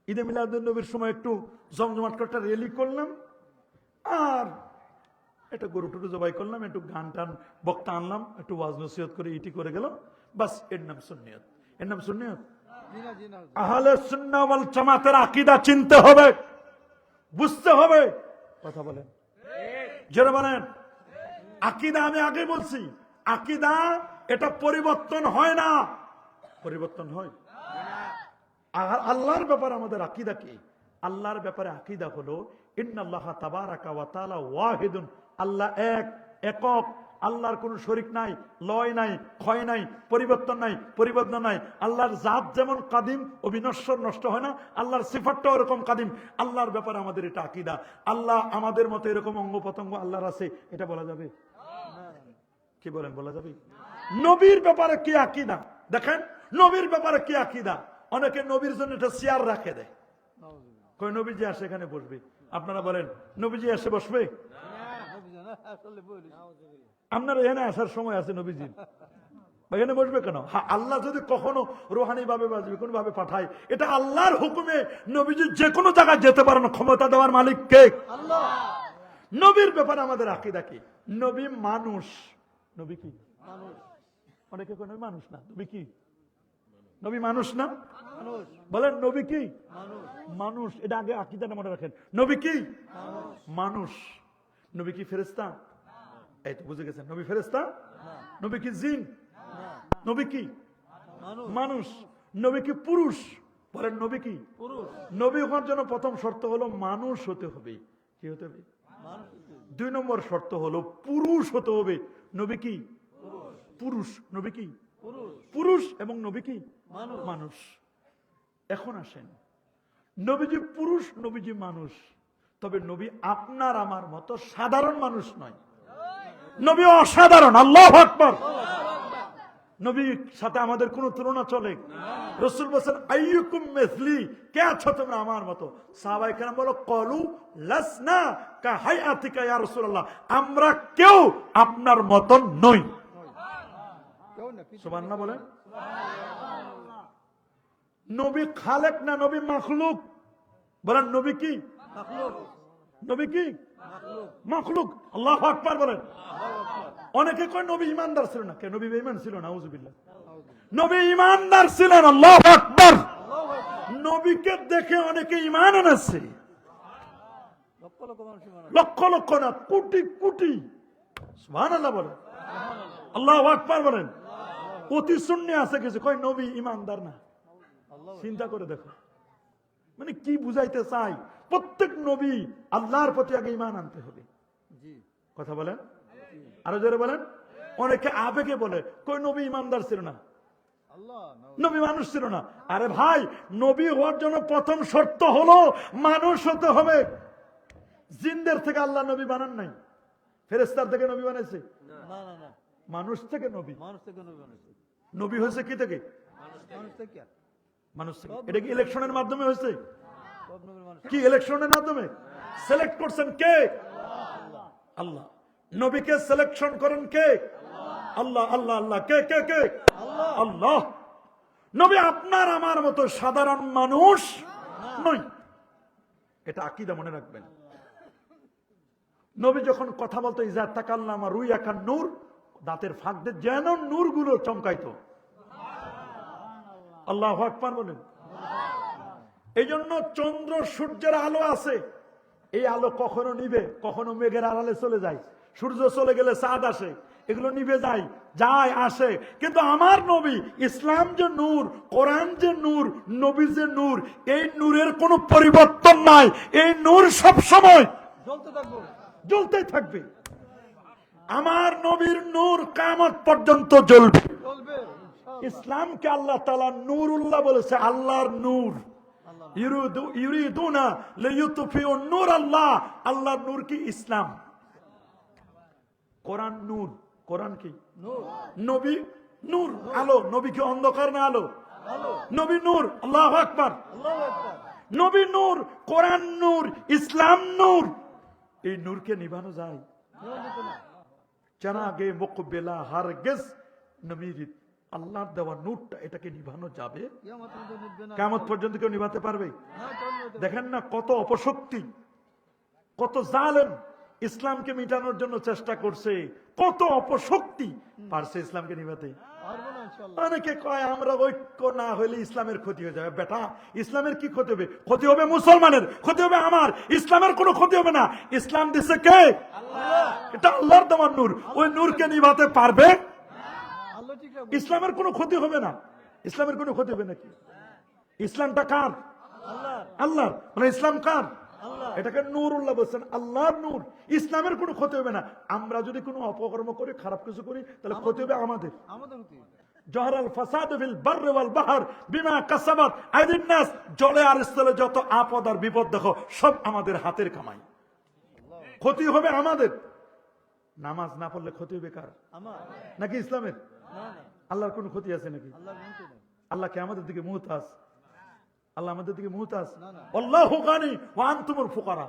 ঈদে মিলাদুন নবীর সময় একটু জমজমাট করে একটা র্যালি করলাম, আর একটা গরু টরু জবাই করলাম, একটু গান টান বক্তা আনলাম, একটু ওয়াজ নসিহত করে ইটি করে গেলাম, বাস। এর নাম সুন্নিয়ত। এর নাম সুন্নিয়ত? আহলে সুন্নাহ ওয়াল জামাতের আকীদা চিনতে হবে, বুঝতে হবে। কথা বলেন, যারা বলেন আকীদা, আমি আগে বলছি আকীদা এটা পরিবর্তন হয় না। পরিবর্তন হয়? আর আল্লাহর ব্যাপারে আমাদের আকীদা কি? আল্লাহর ব্যাপারে আকীদা হলো ইন্নাল্লাহা তাবারাকা ওয়া তাআলা ওয়াহিদুন, আল্লাহ এক, একক, আল্লাহর কোনো শরীক নাই, লয় নাই, ক্ষয় নাই, পরিবর্তন নাই, পরিবর্তন নাই। আল্লাহর জাত যেমন কাদিম, অবিনশ্বর, নষ্ট হয় না, আল্লাহর সিফাতটাও এরকম কাদিম। আল্লাহর ব্যাপারে আমাদের এটা আকীদা। আল্লাহ আমাদের মতো এরকম অঙ্গ প্রত্যঙ্গ আল্লাহর আছে, এটা বলা যাবে? কি বলেন, বলা যাবে? নবীর ব্যাপারে কি আকীদা দেখেন, নবীর ব্যাপারে কি আকীদা। অনেকে নবীর জন্য একটা চেয়ার রাখে দেয়, কই নবীজি আসে এখানে বসবে। আপনারা বলেন নবীজি এসে বসবে? আপনারা এখানে আসার সময় আছে নবীজির, এখানে বসবে কেন? আল্লাহ যদি কখনো রুহানি ভাবে বাজবে কোন ভাবে পাঠায়, এটা আল্লাহর হুকুমে নবীজি যে কোনো জায়গায় যেতে পারেন। ক্ষমতা দেওয়ার মালিক কে? আল্লাহ। নবীর ব্যাপারে আমাদের আকীদা কি? নবী মানুষ। নবী কি মানুষ? অনেকে কয় নবী মানুষ না, নবী কি? নবী মানুষ না? বলেন নবী কি মানুষ? এটা আগে আকীদাটা মনে রাখেন। নবী কি মানুষ? নবী কি ফেরেশতা? এই তো বুঝে গেছেন, নবী ফেরেশতা? নবী কি জিন? নবী কি মানুষ? নবী কি পুরুষ? বলেন নবী কি পুরুষ? নবী হওয়ার জন্য প্রথম শর্ত হলো মানুষ হতে হবে। কি হতে হবে? 2 নম্বর শর্ত হলো পুরুষ হতে হবে। নবী কি পুরুষ? নবী কি পুরুষ এবং নবী কি মানুষ। এখন আসেন, নবীজি পুরুষ, নবীজি মানুষ, তবে নবী আপনার আমার মতো সাধারণ মানুষ নয়, নবী অসাধারণ। আল্লাহু আকবার। নবীর সাথে আমাদের কোন তুলনা চলে? রাসূল বলেন আইয়ুকুম মিসলি, কে আছো তোমরা আমার মতো? সাহাবায়ে কেরাম বলো ক্বালু লাসনা কা হায়াতিকা ইয়া রাসূলুল্লাহ, আমরা কেউ আপনার মত নই। সুবহানাল্লাহ বলেন। নবী খালেক না, নবী মাখলুক। বলেন নবী কি মাখলুক? নবী কি মাখলুক। আল্লাহু আকবার বলেন। অনেকে কয় নবী ইমানদার ছিল না, কে? নবী বেঈমান ছিল? নাউযুবিল্লাহ। নবী ইমানদার ছিলেন। আল্লাহু আকবার। নবীকে দেখে অনেকে ঈমান এনেছে, লক্ষ লক্ষ না, কোটি কোটি। সুবহানাল্লাহ বলেন, আল্লাহু আকবার বলেন। অতি সুন্নি আছে কিছু কয় নবী ইমানদার না। চিন্তা করে দেখো, মানে কি বুঝাইতে চাই? প্রত্যেক নবী আল্লাহর প্রতি আগে ঈমান আনতে হবে। কথা বলেন, আরো জোরে বলেন। অনেকে আবেগে বলে কই নবী ইমানদার ছিল না, নবী মানুষ ছিল না। আরে ভাই, নবী হওয়ার জন্য প্রথম শর্ত হলো মানুষ হতে হবে। জিনদের থেকে আল্লাহ নবী বানান নাই, ফেরেশতার থেকে নবী বানাইছে? মানুষ থেকে নবী। নবী হয়েছে কি থেকে? মানুষ থেকে। এটা কি ইলেকশনের মাধ্যমে হয়েছে? কি ইলেকশনের মাধ্যমে? সিলেক্ট করছেন কে? আল্লাহ। নবীকে সিলেকশন করেন কে? আল্লাহ। আল্লাহ আল্লাহ। কে কে কে? আল্লাহ। নবী আপনার আমার মতো সাধারণ মানুষ নয়, এটা আকীদা মনে রাখবেন। নবী যখন কথা বলতো ইজা তাকাল্লামা রুইয়াকান নূর, দাঁতের ফাঁক দিয়ে যেন নূর গুলো চমকাইতো। আল্লাহু আকবার বলেন। এই জন্য চন্দ্র সূর্যের আলো আছে, এই আলো কখনো নিবে, কখনো মেঘের আড়ালে চলে যায়। সূর্য চলে গেলে চাঁদ আসে, এগুলো নিভে যায়, যায় আসে। কিন্তু আমার নবী, ইসলাম যে নূর, কোরআন যে নূর, নবী যে নূর, এই নূরের কোনো পরিবর্তন নাই। এই নূর সব সময় জ্বলতে থাকবে। আমার নবীর নূর কিয়ামত পর্যন্ত জ্বলবে। ইসলামকে আল্লাহ তাআলা নূরুল্লাহ বলেছে, আল্লাহর নূর। ইউরিদুনা লিইউতফিউ নূর আল্লাহ, আল্লাহর নূর কি? ইসলাম। কোরআন নূর, কোরআন কি? নূর। নবী নূর, আলো। নবী কি অন্ধকার না আলো? নবী নূর। আল্লাহু আকবার। নবী নূর, কোরআন নূর, ইসলাম নূর। এই নূরকে নিভানো যায়? জানাগে মুকবিলা হারগিজ নমিরিত। আল্লাহর দেওয়া নূরটা, এটাকে নিভানো যাবে? কিয়ামত পর্যন্ত কেউ নিভাতে পারবে? দেখেন না কত অপশক্তি, কত জালেম ইসলামকে মিটানোর জন্য চেষ্টা করছে। কত অপশক্তি পারছে ইসলামকে নিভাতে? অনেকে কয় আমরা ঐক্য না হলে ইসলামের ক্ষতি হয়ে যাবে। বেটা, ইসলামের কি ক্ষতি হবে? ক্ষতি হবে মুসলমানের, ক্ষতি হবে আমার। ইসলামের কোনো ক্ষতি হবে না। ইসলাম দিছে কে? আল্লাহ। এটা আল্লাহর দেওয়া নূর। ওই নূরকে নিভাতে পারবে? ইসলামের কোনো ক্ষতি হবে না। ইসলামের কোনো ক্ষতি হবে নাকি? ইসলামটা কার? আল্লাহর। মানে ইসলাম কার? এটাকে নূরুল্লাহ বলছেন, আল্লাহর নূর। ইসলামের কোনো ক্ষতি হবে না। আমরা যদি কোনো অপকর্ম করি, খারাপ কিছু করি, তাহলে ক্ষতি হবে আমাদের। জহরাল ফাসাদু ফিল বাররি ওয়াল বাহর বিমা কাসাবাত আইদিন নাস। জলে আর স্থলে যত আপদ আর বিপদ দেখো, সব আমাদের হাতের কামাই। ক্ষতি হবে আমাদের। নামাজ না পড়লে ক্ষতি হবে কার? নাকি ইসলামের? আল্লাহর কোনো ক্ষতি আছে নাকি? আল্লাহ কি আমাদের দিকে মুহতাজ? আল্লাহ আমাদের দিকে মুহতাজ? আল্লাহু গানি ওয়া আনতুমুল ফুকারা।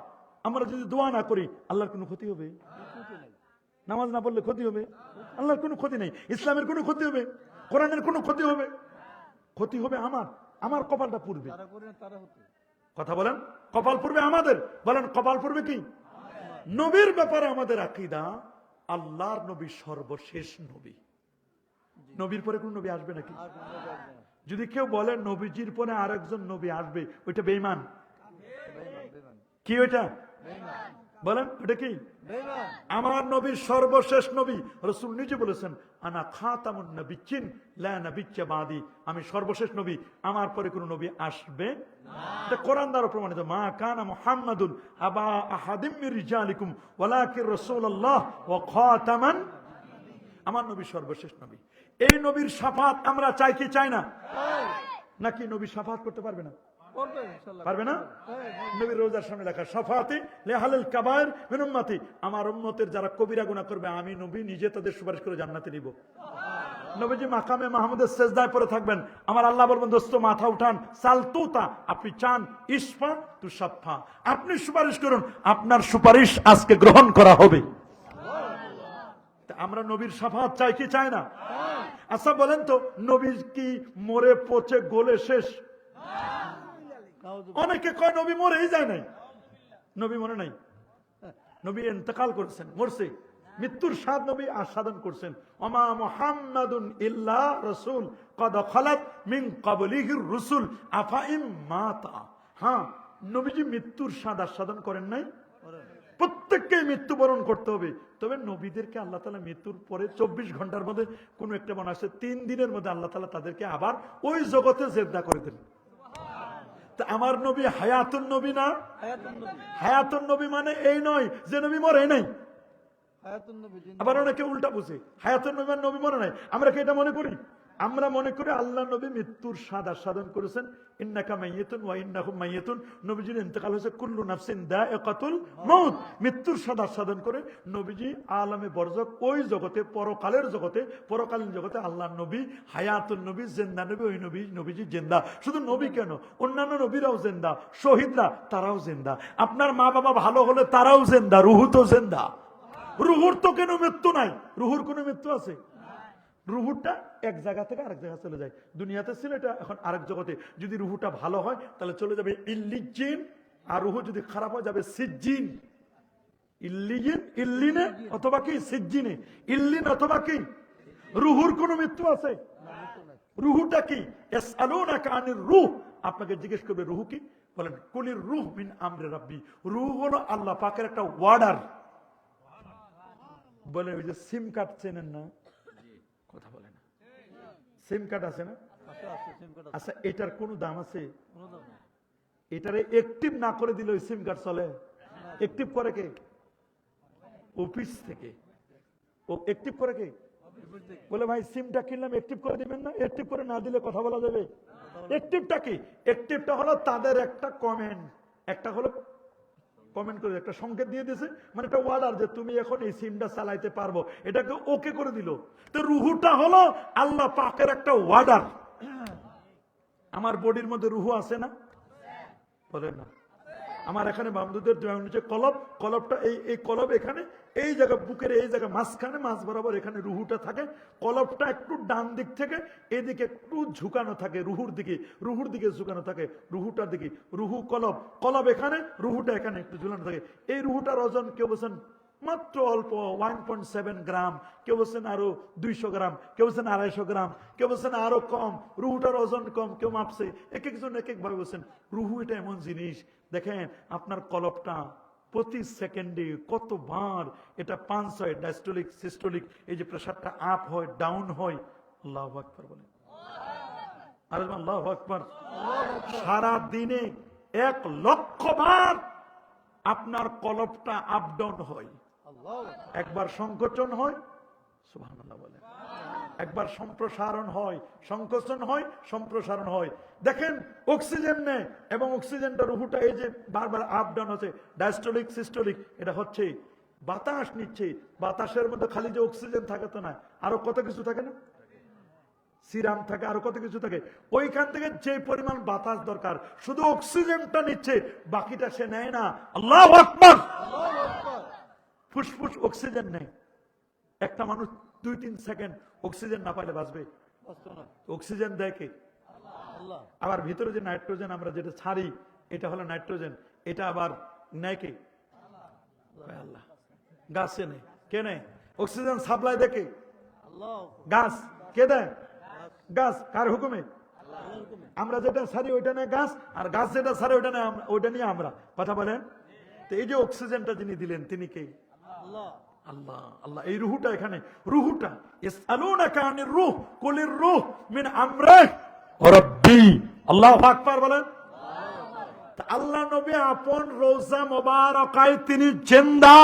আমরা যদি দোয়া না করি, আল্লাহর কোনো ক্ষতি হবে? নামাজ না পড়লে ক্ষতি হবে? আল্লাহর কোনো ক্ষতি নেই। ইসলামের কোনো ক্ষতি হবে? কোরআনের কোনো ক্ষতি হবে? ক্ষতি হবে আমার কপালটা পুড়বে। কথা বলেন, কপাল পুড়বে আমাদের। বলেন, কপাল পুড়বে কি? নবীর ব্যাপারে আমাদের আকীদা, আল্লাহর নবী সর্বশেষ নবী। নবীর পরে কোন নবী আসবে নাকি? যদি কেউ বলে নবীজির পরে আরেকজন নবী আসবে, ওইটা বেঈমান। কি ওইটা? বলেন, ওটা কি? আমার নবী সর্বশেষ নবী। রাসূল নিজে বলেছেন, আনা খাতামুন নবিয়্যিন লা নাবিয়্যা বাদি। আমি সর্বশেষ নবী, আমার পরে কোন নবী আসবে না। এটা কোরআন দ্বারা প্রমাণিত। মা কানা মুহাম্মাদুন আবা আহাদিম মির রিজালিকুম ওয়ালাকিন রাসূলুল্লাহ ওয়া খাতামান। আমার নবী সর্বশেষ নবী। এই নবীর শাফাত আমরা চাই কি চাই না? নাকি নবী শাফাত করতে পারবে না? পারবে না? নবীর রোজার সামনে লেখা, শাফাতি লিআহলিল কাবায়ের মিন উম্মতি। আমার উম্মতের যারা কবিরা গুনাহ করবে, আমি নবী নিজে তাদের সুপারিশ করে জান্নাতে নিব। নবীজি মাকামে মাহমুদের সেজদায় পড়ে থাকবেন। আমার আল্লাহ বলবেন, দোস্ত মাথা উঠান, সালতুতা, আপনি চান, ইসফা তু সাফা, আপনি সুপারিশ করুন, আপনার সুপারিশ আজকে গ্রহণ করা হবে। আমরা নবীর শাফাত চাই কি চাই না? আচ্ছা বলেন তো, নবী কি মরে পচে গলে শেষ? অনেকে কয় নবী মরেই যায় নাই। নবী মরে নাই, নবী ইন্তেকাল করেছেন, মরছে। মৃত্যুর স্বাদ নবী আস্বাদন করছেন। ওমা মুহাম্মাদুন ইল্লা রাসূল কদ খালাত মিন ক্বাবলিহির রুসুল আফাইম মাতা। হ্যাঁ, নবীজি মৃত্যুর স্বাদ আস্বাদন করেন নাই। প্রত্যেককে মৃত্যুবরণ করতে হবে। তবে নবীদেরকে আল্লাহ তাআলা মৃত্যুর পরে 24 ঘন্টার মধ্যে কোন একটা মনে আছে 3 দিনের মধ্যে আল্লাহ তাআলা তাদেরকে আবার ওই জগতে জেদ্দা করে দেন। তা আমার নবী হায়াতুন নবী না? হায়াতুন নবী মানে এই নয় যে নবী মরে নাই। আবার অনেকে উল্টা বুঝে, হায়াতুন নবী মানে নবী মরে নাই। আমরা কি এটা মনে করি? আমরা মনে করি আল্লাহ নবী মৃত্যুর স্বাদ আস্বাদন করেছেন। ইন্নাকা মাইয়িতুন ওয়া ইন্নাহুম মাইয়িতুন। নবীজির ইন্তেকাল হয়েছে, কুল্লু নাফসিন দায়িকাতুল মউত। মৃত্যুর স্বাদ আস্বাদন করে নবীজি আলামে বরজখ, ওই জগতে, পরকালের জগতে, পরকালীন জগতে আল্লাহ নবী হায়াতুন নবী, জিন্দা নবী, ওই নবীজি জিন্দা। শুধু নবী কেন, অন্যান্য নবীরাও জিন্দা, শহীদরা তারাও জিন্দা। আপনার মা বাবা ভালো হলে তারাও জিন্দা, রুহু তো জিন্দা। রুহুর তো কেন মৃত্যু নাই? রুহুর কোনো মৃত্যু আছে? রুহুটা এক জায়গা থেকে আরেক জায়গায় চলে যায়। দুনিয়াতে ছিল, এটা এখন আরেক জগতে। যদি রুহুটা ভালো হয় তাহলে চলে যাবে ইল্লিজিন, আর রুহু যদি খারাপ হয় যাবে সিজ্জিন। ইল্লিজিন, ইল্লিনে অথবা কি সিজ্জিনে, ইল্লিন অথবা কি। রুহুর কোনো মৃত্যু আছে? রুহুটা কি? ইয়াসআলুনাকা আনির রূহ। আপনাকে জিজ্ঞেস করবে রুহু কি? বলেন, কুলির রূহ মিন আমরি রাব্বি। রূহ হলো আল্লাহ পাকের একটা ওয়ার্ডার। বলে ওই যে সিম কার্ড চেনেন না? কথা বলে না। সিম কার্ড আছে না? আচ্ছা, এটার কোন দাম আছে? এটারে অ্যাক্টিভ না করে দিলে ওই সিম কার্ড চলে? অ্যাক্টিভ করে কে? অফিস থেকে। ও অ্যাক্টিভ করে কে? বলে ভাই সিমটা কিনলাম, অ্যাক্টিভ করে দিবেন না? অ্যাক্টিভ করে না দিলে কথা বলা যাবে? অ্যাক্টিভটা কি? অ্যাক্টিভটা হলো তাদের একটা কমেন্ট, একটা হলো কমেন্ট করে একটা সংকেত দিয়ে দিয়েছে, মানে একটা ওয়ার্ডার যে তুমি এখন এই সিমটা চালাইতে পারবো, এটাকে ওকে করে দিল। তো রুহুটা হলো আল্লাহ পাকের একটা ওয়ার্ডার। আমার বডির মধ্যে রুহু আছে না? বলেন না। আমার এখানে বান্ধবদের হচ্ছে কলব, কলবটা এই কলব এখানে, এই জায়গা বুকের এই জায়গা মাঝখানে, মাঝ বরাবর এখানে রুহুটা থাকে। কলবটা একটু ডান দিক থেকে এদিকে একটু ঝুঁকানো থাকে, রুহুর দিকে ঝুঁকানো থাকে, রুহুটার দিকে। রুহু কলব, কলব এখানে, রুহুটা এখানে একটু ঝুলানো থাকে। এই রুহুটার ওজন কেউ বলছেন মাত্র অল্প 1.7 গ্রাম, কেউ বলছেন আরো 200 গ্রাম, কেউ বলছেন 250 গ্রাম, কেউ বলছেন আরো কম। রুহুটার ওজন কম, কেউ মাপছে, এক একজন এক এক ভাবে বলছেন। রুহু এটা এমন জিনিস, দেখেন আপনার কলবটা প্রতি সেকেন্ডে কতবার এটা পাঞ্চ হয়, ডায়াস্টোলিক সিস্টোলিক, এই যে প্রেসারটা আপ হয় ডাউন হয়। আল্লাহু আকবার বলেন। আর আল্লাহু আকবার। সারা দিনে 1,00,000 বার আপনার কলবটা আপ ডাউন হয়। একবার সংকোচন হয়, সুবহানাল্লাহ বলে, একবার সম্প্রসারণ হয়, সংকোচন হয়, সম্প্রসারণ হয়। দেখেন অক্সিজেন নেয় এবং অক্সিজেনটা রুহুটা এই যে বারবার আপ ডাউন হচ্ছে, ডায়াস্টোলিক সিস্টোলিক, এটা হচ্ছে বাতাস নিচ্ছে। বাতাসের মধ্যে খালি যে অক্সিজেন থাকে তো না, আরো কত কিছু থাকে না, সিরাম থাকে, আরো কত কিছু থাকে। ওইখান থেকে যে পরিমাণ বাতাস দরকার শুধু অক্সিজেনটা নিচ্ছে, বাকিটা সে নেয় না। আল্লাহু আকবার। ফুসফুস অক্সিজেন নেয়। একটা মানুষ 2-3 সেকেন্ড অক্সিজেন না পাইলে বাঁচবে? অক্সিজেন দেয় কে? আবার ভিতরে যে নাইট্রোজেন আমরা যেটা ছাড়ি, এটা হলো নাইট্রোজেন, এটা আবার নেয় কে? আল্লাহ। গাছে নেই, কে নেয়? অক্সিজেন সাপ্লাই দেয় কে? গাছ। কে দেয়? গাছ। কার হুকুমে? আমরা যেটা ছাড়ি ওইটা নেয় গাছ, আর গাছ যেটা ছাড়ে ওইটা নিয়ে আমরা। কথা বলেন। তো এই যে অক্সিজেনটা যিনি দিলেন তিনি কে? আল্লাহ। আল্লাহ। এই রুহুটা এখানে, রুহুটা ইসআলুনাকা আনির রূহ কুলির রূহ মিন আমরি রাব্বি। আল্লাহু আকবার বলেন। তা আল্লাহ নবী আপন রওজা মোবারকায় তিনি জিন্দা।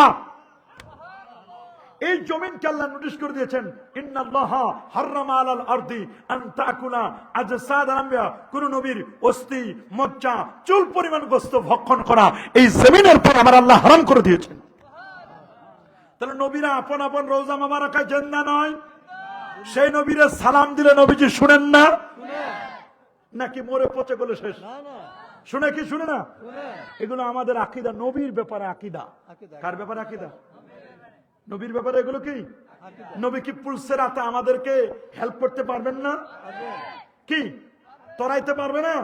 এই জমিনকে আল্লাহ নোটিশ করে দিয়েছেন, ইন্নাল্লাহা হারামা আলাল আরদি আন তাকুলা আজসাদ আম্বিয়া। কোন নবীর অস্থি, মজ্জা, চুল পরিমাণ গোশত ভক্ষণ করা এই জমিনের পর আমার আল্লাহ হারাম করে দিয়েছেন। তাহলে নবীরা আপন আপন রওজা মোবারকায় জিন্দা নয়? সেই নবীরে সালাম দিলে নবীজি শুনেন না? নাকি মরে পচে গেলে শেষ? শুনে কি শুনে না? এগুলো আমাদের আকীদা, নবীর ব্যাপারে আকীদা। কার ব্যাপারে আকীদা? নবীর ব্যাপারে এগুলো কি? নবী কি পুলসেরাতে আমাদেরকে হেল্প করতে পারবেন না? কি তরাইতে পারবে না?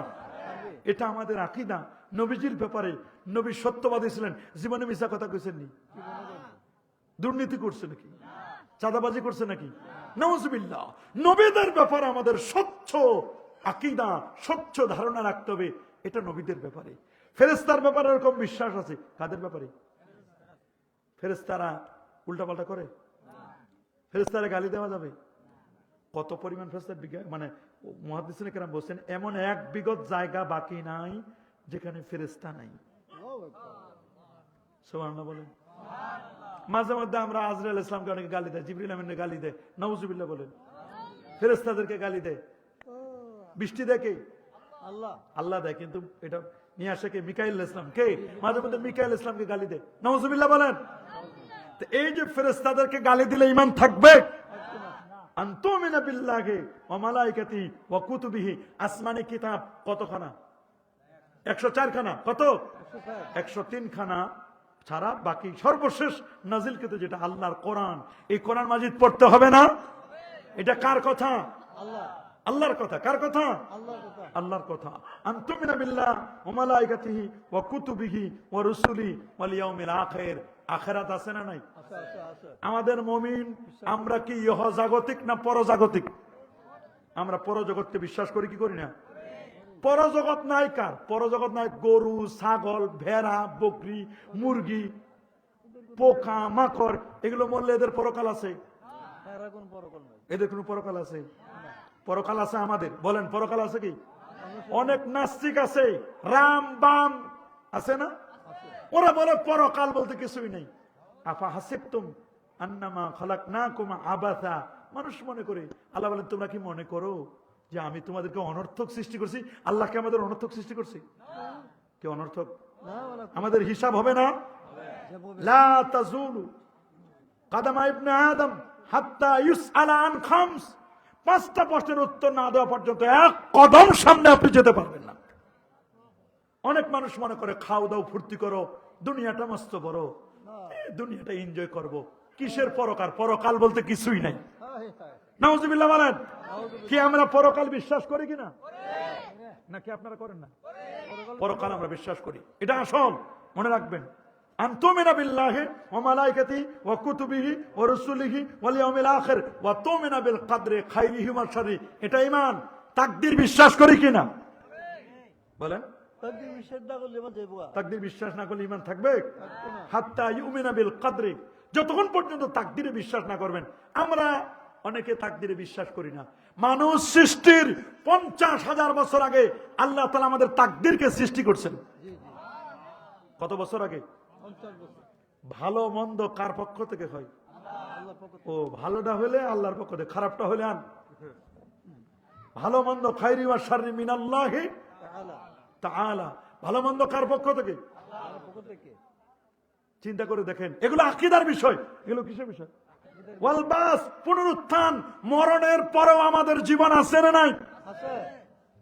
এটা আমাদের আকীদা। নবীজির ব্যাপারে নবী সত্যবাদী ছিলেন, জীবনে মিথ্যা কথা কইছেন নি? দুর্নীতি করছে নাকি? চাঁদাবাজি করছে নাকি? নাউজুবিল্লাহ। নবীদের ব্যাপারে আমাদের স্বচ্ছ আকীদা, স্বচ্ছ ধারণা রাখতে হবে। এটা নবীদের ব্যাপারে। ফেরেশতার ব্যাপারে এরকম বিশ্বাস আছে। কাদের ব্যাপারে? ফেরেশতারা উল্টাপাল্টা করে? ফেরেশতারে গালি দেওয়া যাবে? কত পরিমাণ ফেরেশতা, মানে মুহাদ্দিসিনে কেরাম বলছেন এমন 1 বিগত জায়গা বাকি নাই যেখানে ফেরেশতা নাই। সুবহানাল্লাহ বলেন। মাঝে মধ্যে আমরা আজরাইল ইসলামকে অনেকে গালি দেয়, জিবরিল আমিনকে গালি দেয়, নাউজুবিল্লাহ বলেন। ফেরেশতাদেরকে গালি দেয়। বৃষ্টি দেয় কে? আল্লাহ। আল্লাহ দেয়, কিন্তু এটা নিয়ে আসে কে? মিকাইল ইসলাম। কে? মাঝে মধ্যে মিকাইল ইসলামকে গালি দেয়, নাউজুবিল্লাহ বলেন। এই যে ফেরেশতাদেরকে গালি দিলে ঈমান থাকবে? আনতুমিনা বিল্লাহি ওয়া মালাইকাতি ওয়া কুতুবিহি। আসমানি কিতাব কতখানা? 104 খানা। কত? 103 খানা ছাড়া বাকি সর্বশেষ নাজিলকৃত যেটা আল্লাহর কোরআন, এই কোরআন মাজিদ পড়তে হবে না? এটা কার কথা? আল্লাহর কথা। কার কথা? আল্লাহর কথা। আনতুমিনা বিল্লাহি ওয়া মালাইকাতিহি ওয়া কুতুবিহি ওয়া রুসুলিহি ওয়াল ইয়াউমিল আখির। আখিরাত আছে না নাই? আমাদের মুমিন আমরা কি ইহজাগতিক না পরজাগতিক? আমরা পরজগৎকে বিশ্বাস করি কি করি না? পরজগৎ নাই কার? পরজগৎ নাই গরু, ছাগল, ভেড়া, বকরি, মুরগি, পোকা, মাকড়, এগুলো মরলে এদের পরকাল আছে? এদের কোন পরকাল আছে? পরকাল আছে আমাদের? বলেন পরকাল আছে কি? অনেক নাস্তিক আছে, রাম বাম আছে না? ওরা বলে পরকাল বলতে কিছুই নেই। আফা হাসিবতুম আন্নামা খালাকনাকুম আবাসা। মানুষ মনে করে, আল্লাহ বলেন তোমরা কি মনে করো যে আমি তোমাদেরকে অনর্থক সৃষ্টি করছি? আল্লাহকে আমাদের অনর্থক সৃষ্টি করছি? কি অনর্থক? আমাদের হিসাব হবে না? লা তাজুলু কাদামা ইবনে আদম হাত্তা ইউসআলা আন খামস। 5টা প্রশ্নের উত্তর না দেওয়া পর্যন্ত 1 কদম সামনে আপনি যেতে পারবেন না। অনেক মানুষ মনে করে খাও দাও ফুর্তি করো, দুনিয়াটা মস্ত বড়, দুনিয়াটা এনজয় করব। কিসের পরকাল? পরকাল বলতে কিছুই নাই। নাউজুবিল্লাহ বলেন। কি আমরা পরকাল বিশ্বাস করি কিনা? নাকি আপনারা করেন না? পরকাল আমরা বিশ্বাস করি, এটা আসল। মনে রাখবেন, আনতুমিনা বিল্লাহি ওয়া মালাইকাতিহি ওয়া কুতুবিহি ওয়া রুসুলিহি ওয়াল ইয়াউমিল আখির ওয়া তুমিনা বিল কদরি খাইরিহি ওয়া শাররি। এটা ঈমান। তাকদীর বিশ্বাস করি কিনা? বলেন। তাকদীর বিশ্বাস না করলে ঈমান থাকবে? হাত্তা ইউমিনা বিল কদরি। যতক্ষণ পর্যন্ত তাকদীরে বিশ্বাস না করবেন। আমরা অনেকে তাকদীরে বিশ্বাস করি না। মানুষ সৃষ্টির 50,000 বছর আগে আল্লাহ তাআলা আমাদের তাকদীরকে সৃষ্টি করছেন। কত বছর আগে? 50 বছর। ভালো মন্দ কার পক্ষ থেকে হয়? আল্লাহ পক্ষ ও ভালোটা হলে আল্লাহর পক্ষ থেকে, খারাপটা হলে আন। ভালো মন্দ খাইরি ওয়া শাররি মিনাল্লাহি তাআলা, তাআলা। ভালো মন্দ কার পক্ষ থেকে? আল্লাহর পক্ষ থেকে। চিন্তা করে দেখেন, এগুলো আকীদার বিষয়। এগুলো কিসের বিষয়? ওয়াল বাস, পুনরুত্থান। মরণের পরেও আমাদের জীবন আছে না নাই? আছে,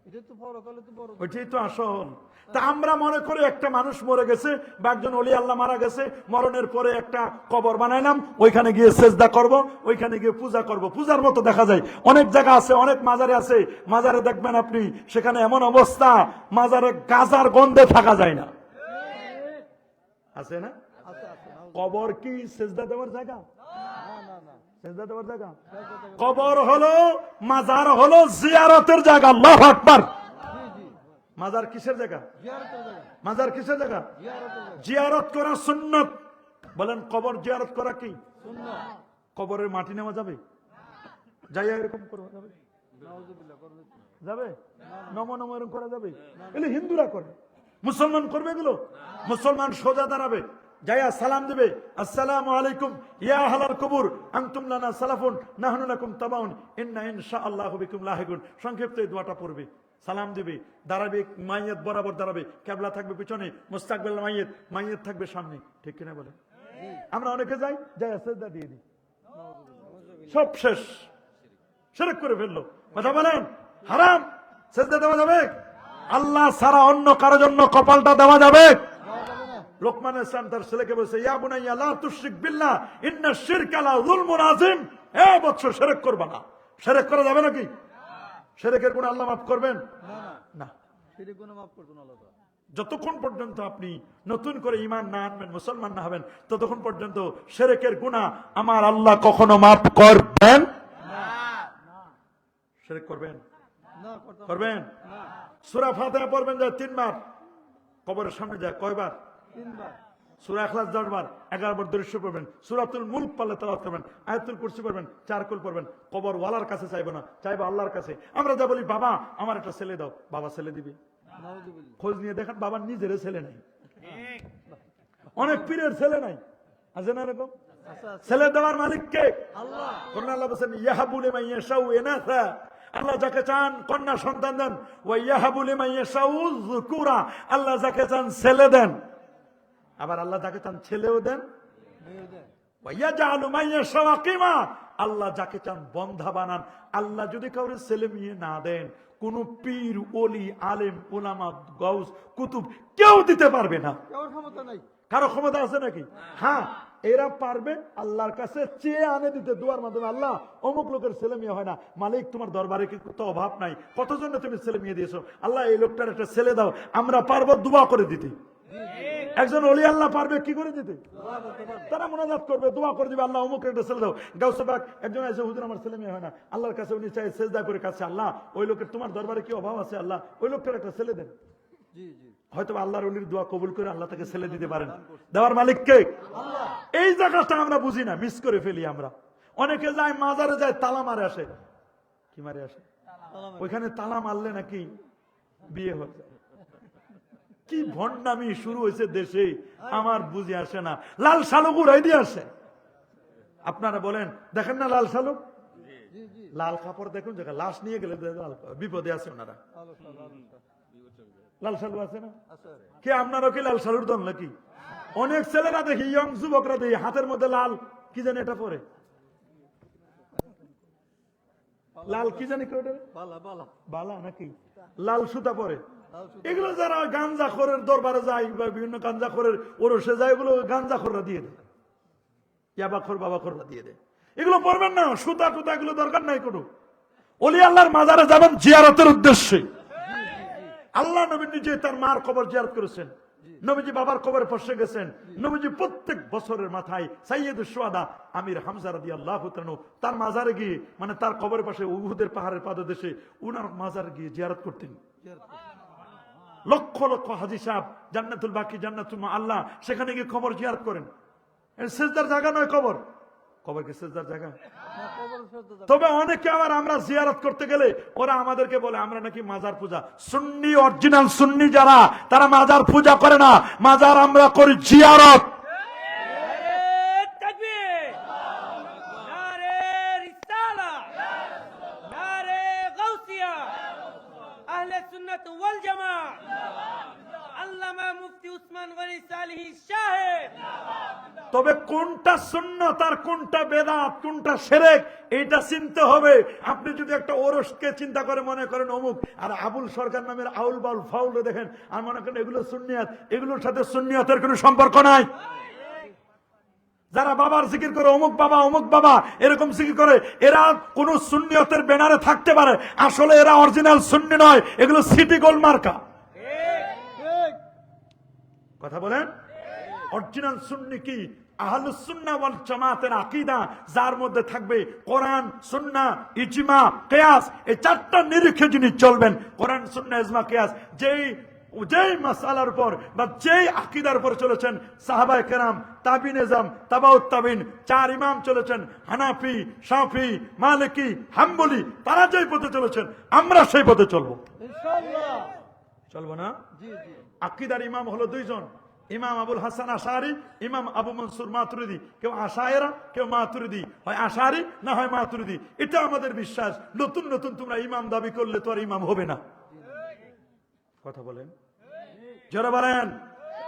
এটা তো পরকালে তো বড়। ওইটাই তো আসল। তা আমরা মনে করি একটা মানুষ মরে গেছে বা একজন ওলি আল্লাহ মারা গেছে, মরণের পরে একটা কবর বানাইলাম, ওইখানে গিয়ে সেজদা করব, ওইখানে গিয়ে পূজা করব। পূজার মতো দেখা যায় অনেক জায়গা আছে, অনেক মাজারে আছে। মাজারে দেখবেন আপনি, সেখানে এমন অবস্থা, মাজারে গাজার গন্ধে থাকা যায় না। আছে না? আছে আছে। কবর কি সেজদা দেওয়ার জায়গা? না না না, সেজদা দেওয়ার জায়গা? কবর হলো, মাজার হলো জিয়ারতের জায়গা। আল্লাহু আকবার। জি জি, মাজার কিসের জায়গা? জিয়ারতের জায়গা, মাজার কিসের জায়গা? জিয়ারতের জায়গা। জিয়ারত করা সুন্নত। বলেন কবর জিয়ারত করা কি? সুন্নাত। কবরের মাটি নেওয়া যাবে? যাইয়া এরকম করা যাবে? নাউযুবিল্লাহ, করবে তো। যাবে? নমো নমো এরকম করা যাবে? এগুলো হিন্দুরা করে, মুসলমান করবে এগুলো? মুসলমান সোজা দাঁড়াবে, যাইয়া সালাম দিবে, আসসালামু আলাইকুম ইয়া আহলাল কবুর আনতুম লানা সালাফুন নাহনু লাকুম তাবাউন ইন্না ইনশাআল্লাহু বিকুম লাহিকুন। সংক্ষিপ্ত এই দোয়াটা পড়বে, সালাম দিবে, দাঁড়াবে, মাইয়াত বরাবর দাঁড়াবে, কিবলা থাকবে পিছনে, মুস্তাকবিল মাইয়াত, মাইয়াত থাকবে সামনে। ঠিক কিনা বলে? আমরা অনেকে যাই, যাই সেজদা দিয়ে দিই, সব শেষ, শিরক করে ফেললো। কথা বলেন, হারাম। সেজদা দেওয়া যাবে? আল্লাহ ছাড়া অন্য কারো জন্য কপালটা দেওয়া যাবে? লোকমান ইসলাম তার ছেলেকে বলছে, ইয়া বুনাইয়া লা তুশরিক বিল্লাহ ইন্না শিরকা লা যুলমুন আযীম। এ বৎস, শিরক করবা না। শিরক করা যাবে নাকি? শিরকের গুনাহ আল্লাহ মাফ করবেন না না, না? শিরক গুনাহ মাফ করবেন আল্লাহ তাআলা। যতক্ষণ পর্যন্ত আপনি নতুন করে ঈমান না আনবেন, মুসলমান না হবেন, ততক্ষণ পর্যন্ত শিরকের গুনাহ আমার আল্লাহ কখনো মাফ করবেন না শিরক করবেন? না, করতে হবে করবেন? না। সূরা ফাতিহা পড়বেন যায় 3 বার, কবরের সামনে যায় কয়বার? 3 বার। সূরা ইখলাস 10 বার, 11 বার দরুদ শরীফ পড়বেন, সূরাতুল মুলক পারলে তেলাওয়াত করবেন, আয়াতুল কুরসি পড়বেন, 4 কুল পড়বেন। কবর ওয়ালার কাছে চাইবো না, চাইবো আল্লাহর কাছে। আমরা যা বলি, বাবা আমার একটা ছেলে দাও, বাবা ছেলে দিবে। নাউযুবিল্লাহ। খোঁজ নিয়ে দেখেন, বাবার নিজের ছেলে নাই। অনেক পীরের ছেলে নাই, আছে না এরকম? আছে আছে। ছেলে দেওয়ার মালিক কে? আল্লাহ। কোরআন আল্লাহ বলেন, ইয়াহাবু লিমান ইয়াশাউ ইনাসা। আল্লাহ যাকে চান কন্যা সন্তান দেন। ওয়া ইয়াহাবু লিমান ইয়াশাউ যুকুরা। আল্লাহ যাকে চান ছেলে দেন, আবার আল্লাহ যাকে চান ছেলেও দেন। মেয়ে দেন। ওয়া ইয়াজআলু মান ইয়াশাউ আকিমা। আল্লাহ যাকে চান বন্ধা বানান। আল্লাহ যদি কাউরে ছেলে মেয়ে না দেন, কোন পীর, ওলি, আলেম, উলামা, গাউস, কুতুব কেউ দিতে পারবে না। কেউ ক্ষমতা নাই। কারো ক্ষমতা আছে নাকি? হ্যাঁ, এরা পারবে আল্লাহর কাছে চেয়ে আনে দিতে, দোয়ার মাধ্যমে। আল্লাহ অমুক লোকের ছেলে মেয়ে হয় না, মালিক তোমার দরবারে কি তো অভাব নাই, কতজনে তুমি ছেলে মেয়ে দিয়েছো, আল্লাহ এই লোকটার একটা ছেলে দাও। আমরা পারবো দোয়া করে দিতে। একজন ওলি আল্লাহ পারবে কি করে দিতে? দোয়া করতে পারবে। তারা মোনাজাত করবে, দোয়া করে দিবে, আল্লাহ অমুক একটা ছেলে দাও। গাউসে পাক একজন আছে, হুজুর আমার ছেলে মেয়ে হয় না, আল্লাহর কাছে উনি চাই সেজদা করে কাছে, আল্লাহ ওই লোকের তোমার দরবারে কি অভাব আছে, আল্লাহ ওই লোকটার একটা ছেলে দেন। জি জি, হয়তো আল্লাহর ওলির দোয়া কবুল করে আল্লাহ তাকে ছেলে দিতে পারেন। দেওয়ার মালিক কে? আল্লাহ। এই জায়গাটা আমরা বুঝি না, মিস করে ফেলি আমরা। অনেকে যায় মাজারে, যায় তালা মারে আসে। কি মারে আসে? সালাম। ওইখানে তালা মারলে নাকি বিয়ে হয়ে যায়। কি ভণ্ডামি শুরু হয়েছে দেশে, আমার বুঝে আসে না। লাল শালুক উড়াই দিয়ে আসে। আপনারা বলেন, দেখেন না লাল শালুক? জি জি, লাল কাপড় দেখুন, জায়গা লাশ নিয়ে গেলে বিপদে আছে ওনারা। আলোচনা আলোচনা। লাল শালু আছে না? আছে। কে আপনারও কি লাল শালুর দল নাকি? অনেক ছেলেরা দেখি, ইয়ং যুবকরা দেখি হাতের মধ্যে লাল কি জানি এটা পরে, লাল কি জানি করে ওটা? বালা বালা। বালা নাকি লাল সুতা পরে। লাল সুতা। এগুলো যারা গাঞ্জাখোরের দরবারে যায় বা বিভিন্ন গাঞ্জাখোরের ওরসে যায়, এগুলো গাঞ্জাখোররা দিয়ে দেয়, ইয়াবাখোর বাবাখোররা দিয়ে দেয়। এগুলো পরবেন না, সুতা টুতা এগুলো দরকার নাই কোনো। ওলি আল্লাহর মাজারে যাবেন জিয়ারতের উদ্দেশ্যে। আল্লাহ নবী নিজে তার মার কবর জিয়ারত করেছেন, নবীজি বাবার কবরে বসে গেছেন। নবীজি প্রত্যেক বছরের মাথায় সাইয়্যিদুশ শুহাদা আমির হামজা রাদিয়াল্লাহু তাআলা তার মাজারে গিয়ে, মানে তার কবরের পাশে উহুদের পাহাড়ের পাদদেশে উনার মাজারে গিয়ে জিয়ারত করতেন। লক্ষ লক্ষ হাজী সাহেব জান্নাতুল বাকি, জান্নাতুল আল্লাহ, সেখানে গিয়ে কবর জিয়ারত করেন। সেজদার জায়গা নয় কবর, কবর কি সিজদার জায়গা? না, কবর শ্রদ্ধা জায়গা। তবে অনেকে আবার আমরা জিয়ারত করতে গেলে ওরা আমাদেরকে বলে আমরা নাকি মাজার পূজা। সুন্নি অরিজিনাল সুন্নি যারা, তারা মাজার পূজা করে না, মাজার আমরা করি জিয়ারত। تكبير ناري رسالة ناري غوثية أهل السنة والجماعة علامة مفتي عثمان غني صالح الشاهد তবে কোনটা সুন্নাত আর কোনটা বেদাত, কোনটা শিরক, এটা চিনতে হবে। আপনি যদি একটা ওরসকে চিন্তা করে মনে করেন অমুক, আর আবুল সরকার নামের আউল বাউল ফাউল দেখেন আর মনে করেন এগুলো সুন্নিয়াত, এগুলোর সাথে সুন্নিয়াতের কোনো সম্পর্ক নাই। যারা বাবার জিকির করে অমুক বাবা এরকম জিকির করে, এরা কোন সুন্নিয়তের ব্যানারে থাকতে পারে, আসলে এরা অরিজিনাল সুন্নি নয়, এগুলো সিটি গোল মার্কা। ঠিক। কথা বলেন, অরিজিনাল সুন্নি কি? আহলুস সুন্নাহ ওয়াল জামাতের আকীদা, যার মধ্যে থাকবে কোরআন, সুন্নাহ, ইজমা, কিয়াস, এই চারটা নিরিখে যিনি চলবেন, কোরআন, সুন্নাহ, ইজমা, কিয়াস, যেই মাসআলার উপর বা যেই আকীদার উপর চলেছেন সাহাবায়ে কেরাম, তাবিন নিজাম, তাবাউত তাবিন, চার ইমাম চলেছেন, হানাফি, শাফি, মালিকি, হাম্বলি, তারা যেই পথে চলেছেন আমরা সেই পথে চলবো। ইনশাআল্লাহ। চলবো না? জি জি। আকীদার ইমাম হলো দুইজন, ইমাম আবুল হাসান আশারি, ইমাম আবু মনসুর মাতুরিদি। কেউ আশায়েরা, কেউ মাতুরিদি, হয় আশারি না হয় মাতুরিদি। এটা আমাদের বিশ্বাস। নতুন নতুন তোমরা ইমাম দাবি করলে তো আর ইমাম হবে না। কথা বলেন, জোরে বলেন।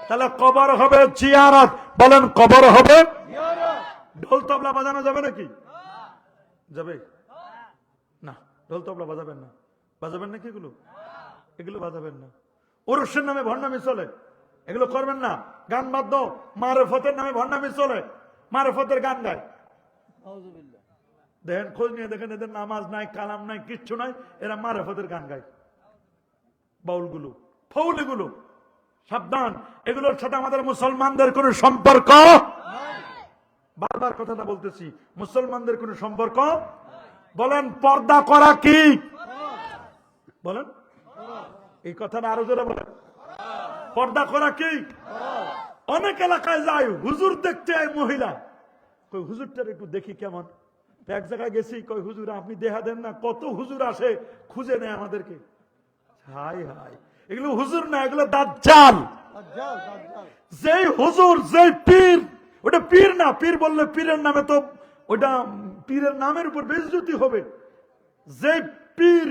তাহলে কবর হবে জিয়ারত, বলেন কবর হবে। ঢোল তবলা বাজানো যাবে নাকি? যাবে না, ঢোল তবলা বাজাবেন না। বাজাবেন নাকি এগুলো? এগুলো বাজাবেন না। ওরসের নামে ভণ্ডামি চলে, এগুলো করবেন না। গান বাদ্য, মারেফতের নামে ভণ্ডামি চলে, মারেফতের গান গায়। আউযুবিল্লাহ। দেখেন, খোঁজ নিয়ে দেখেন, এদের নামাজ নাই, কালাম নাই, কিচ্ছু নাই, এরা মারেফতের গান গায়। বাউলগুলো, ফাউলগুলো, সাবধান, এগুলোর সাথে আমাদের মুসলমানদের কোনো সম্পর্ক। বারবার কথাটা বলতেছি, মুসলমানদের কোনো সম্পর্ক। বলেন পর্দা করা কি? বলেন এই কথাটা আরো জোরে বলেন, পর্দা করা কি? অনেক এলাকায় যায়, হুজুর দেখতে হয় মহিলা, কই হুজুরটার একটু দেখি কেমন। এক জায়গায় গেছি, কই হুজুর আপনি দেখা দেন না, কত হুজুর আসে খুঁজে নেয় আমাদেরকে। হাই হাই, এগুলো হুজুর না, এগুলো দাজ্জাল। দাজ্জাল, দাজ্জাল। যেই হুজুর, যেই পীর, ওটা পীর না। পীর বললে পীরের নামে তো ওটা পীরের নামের উপর বেইজ্জতি হবে। যে পীর,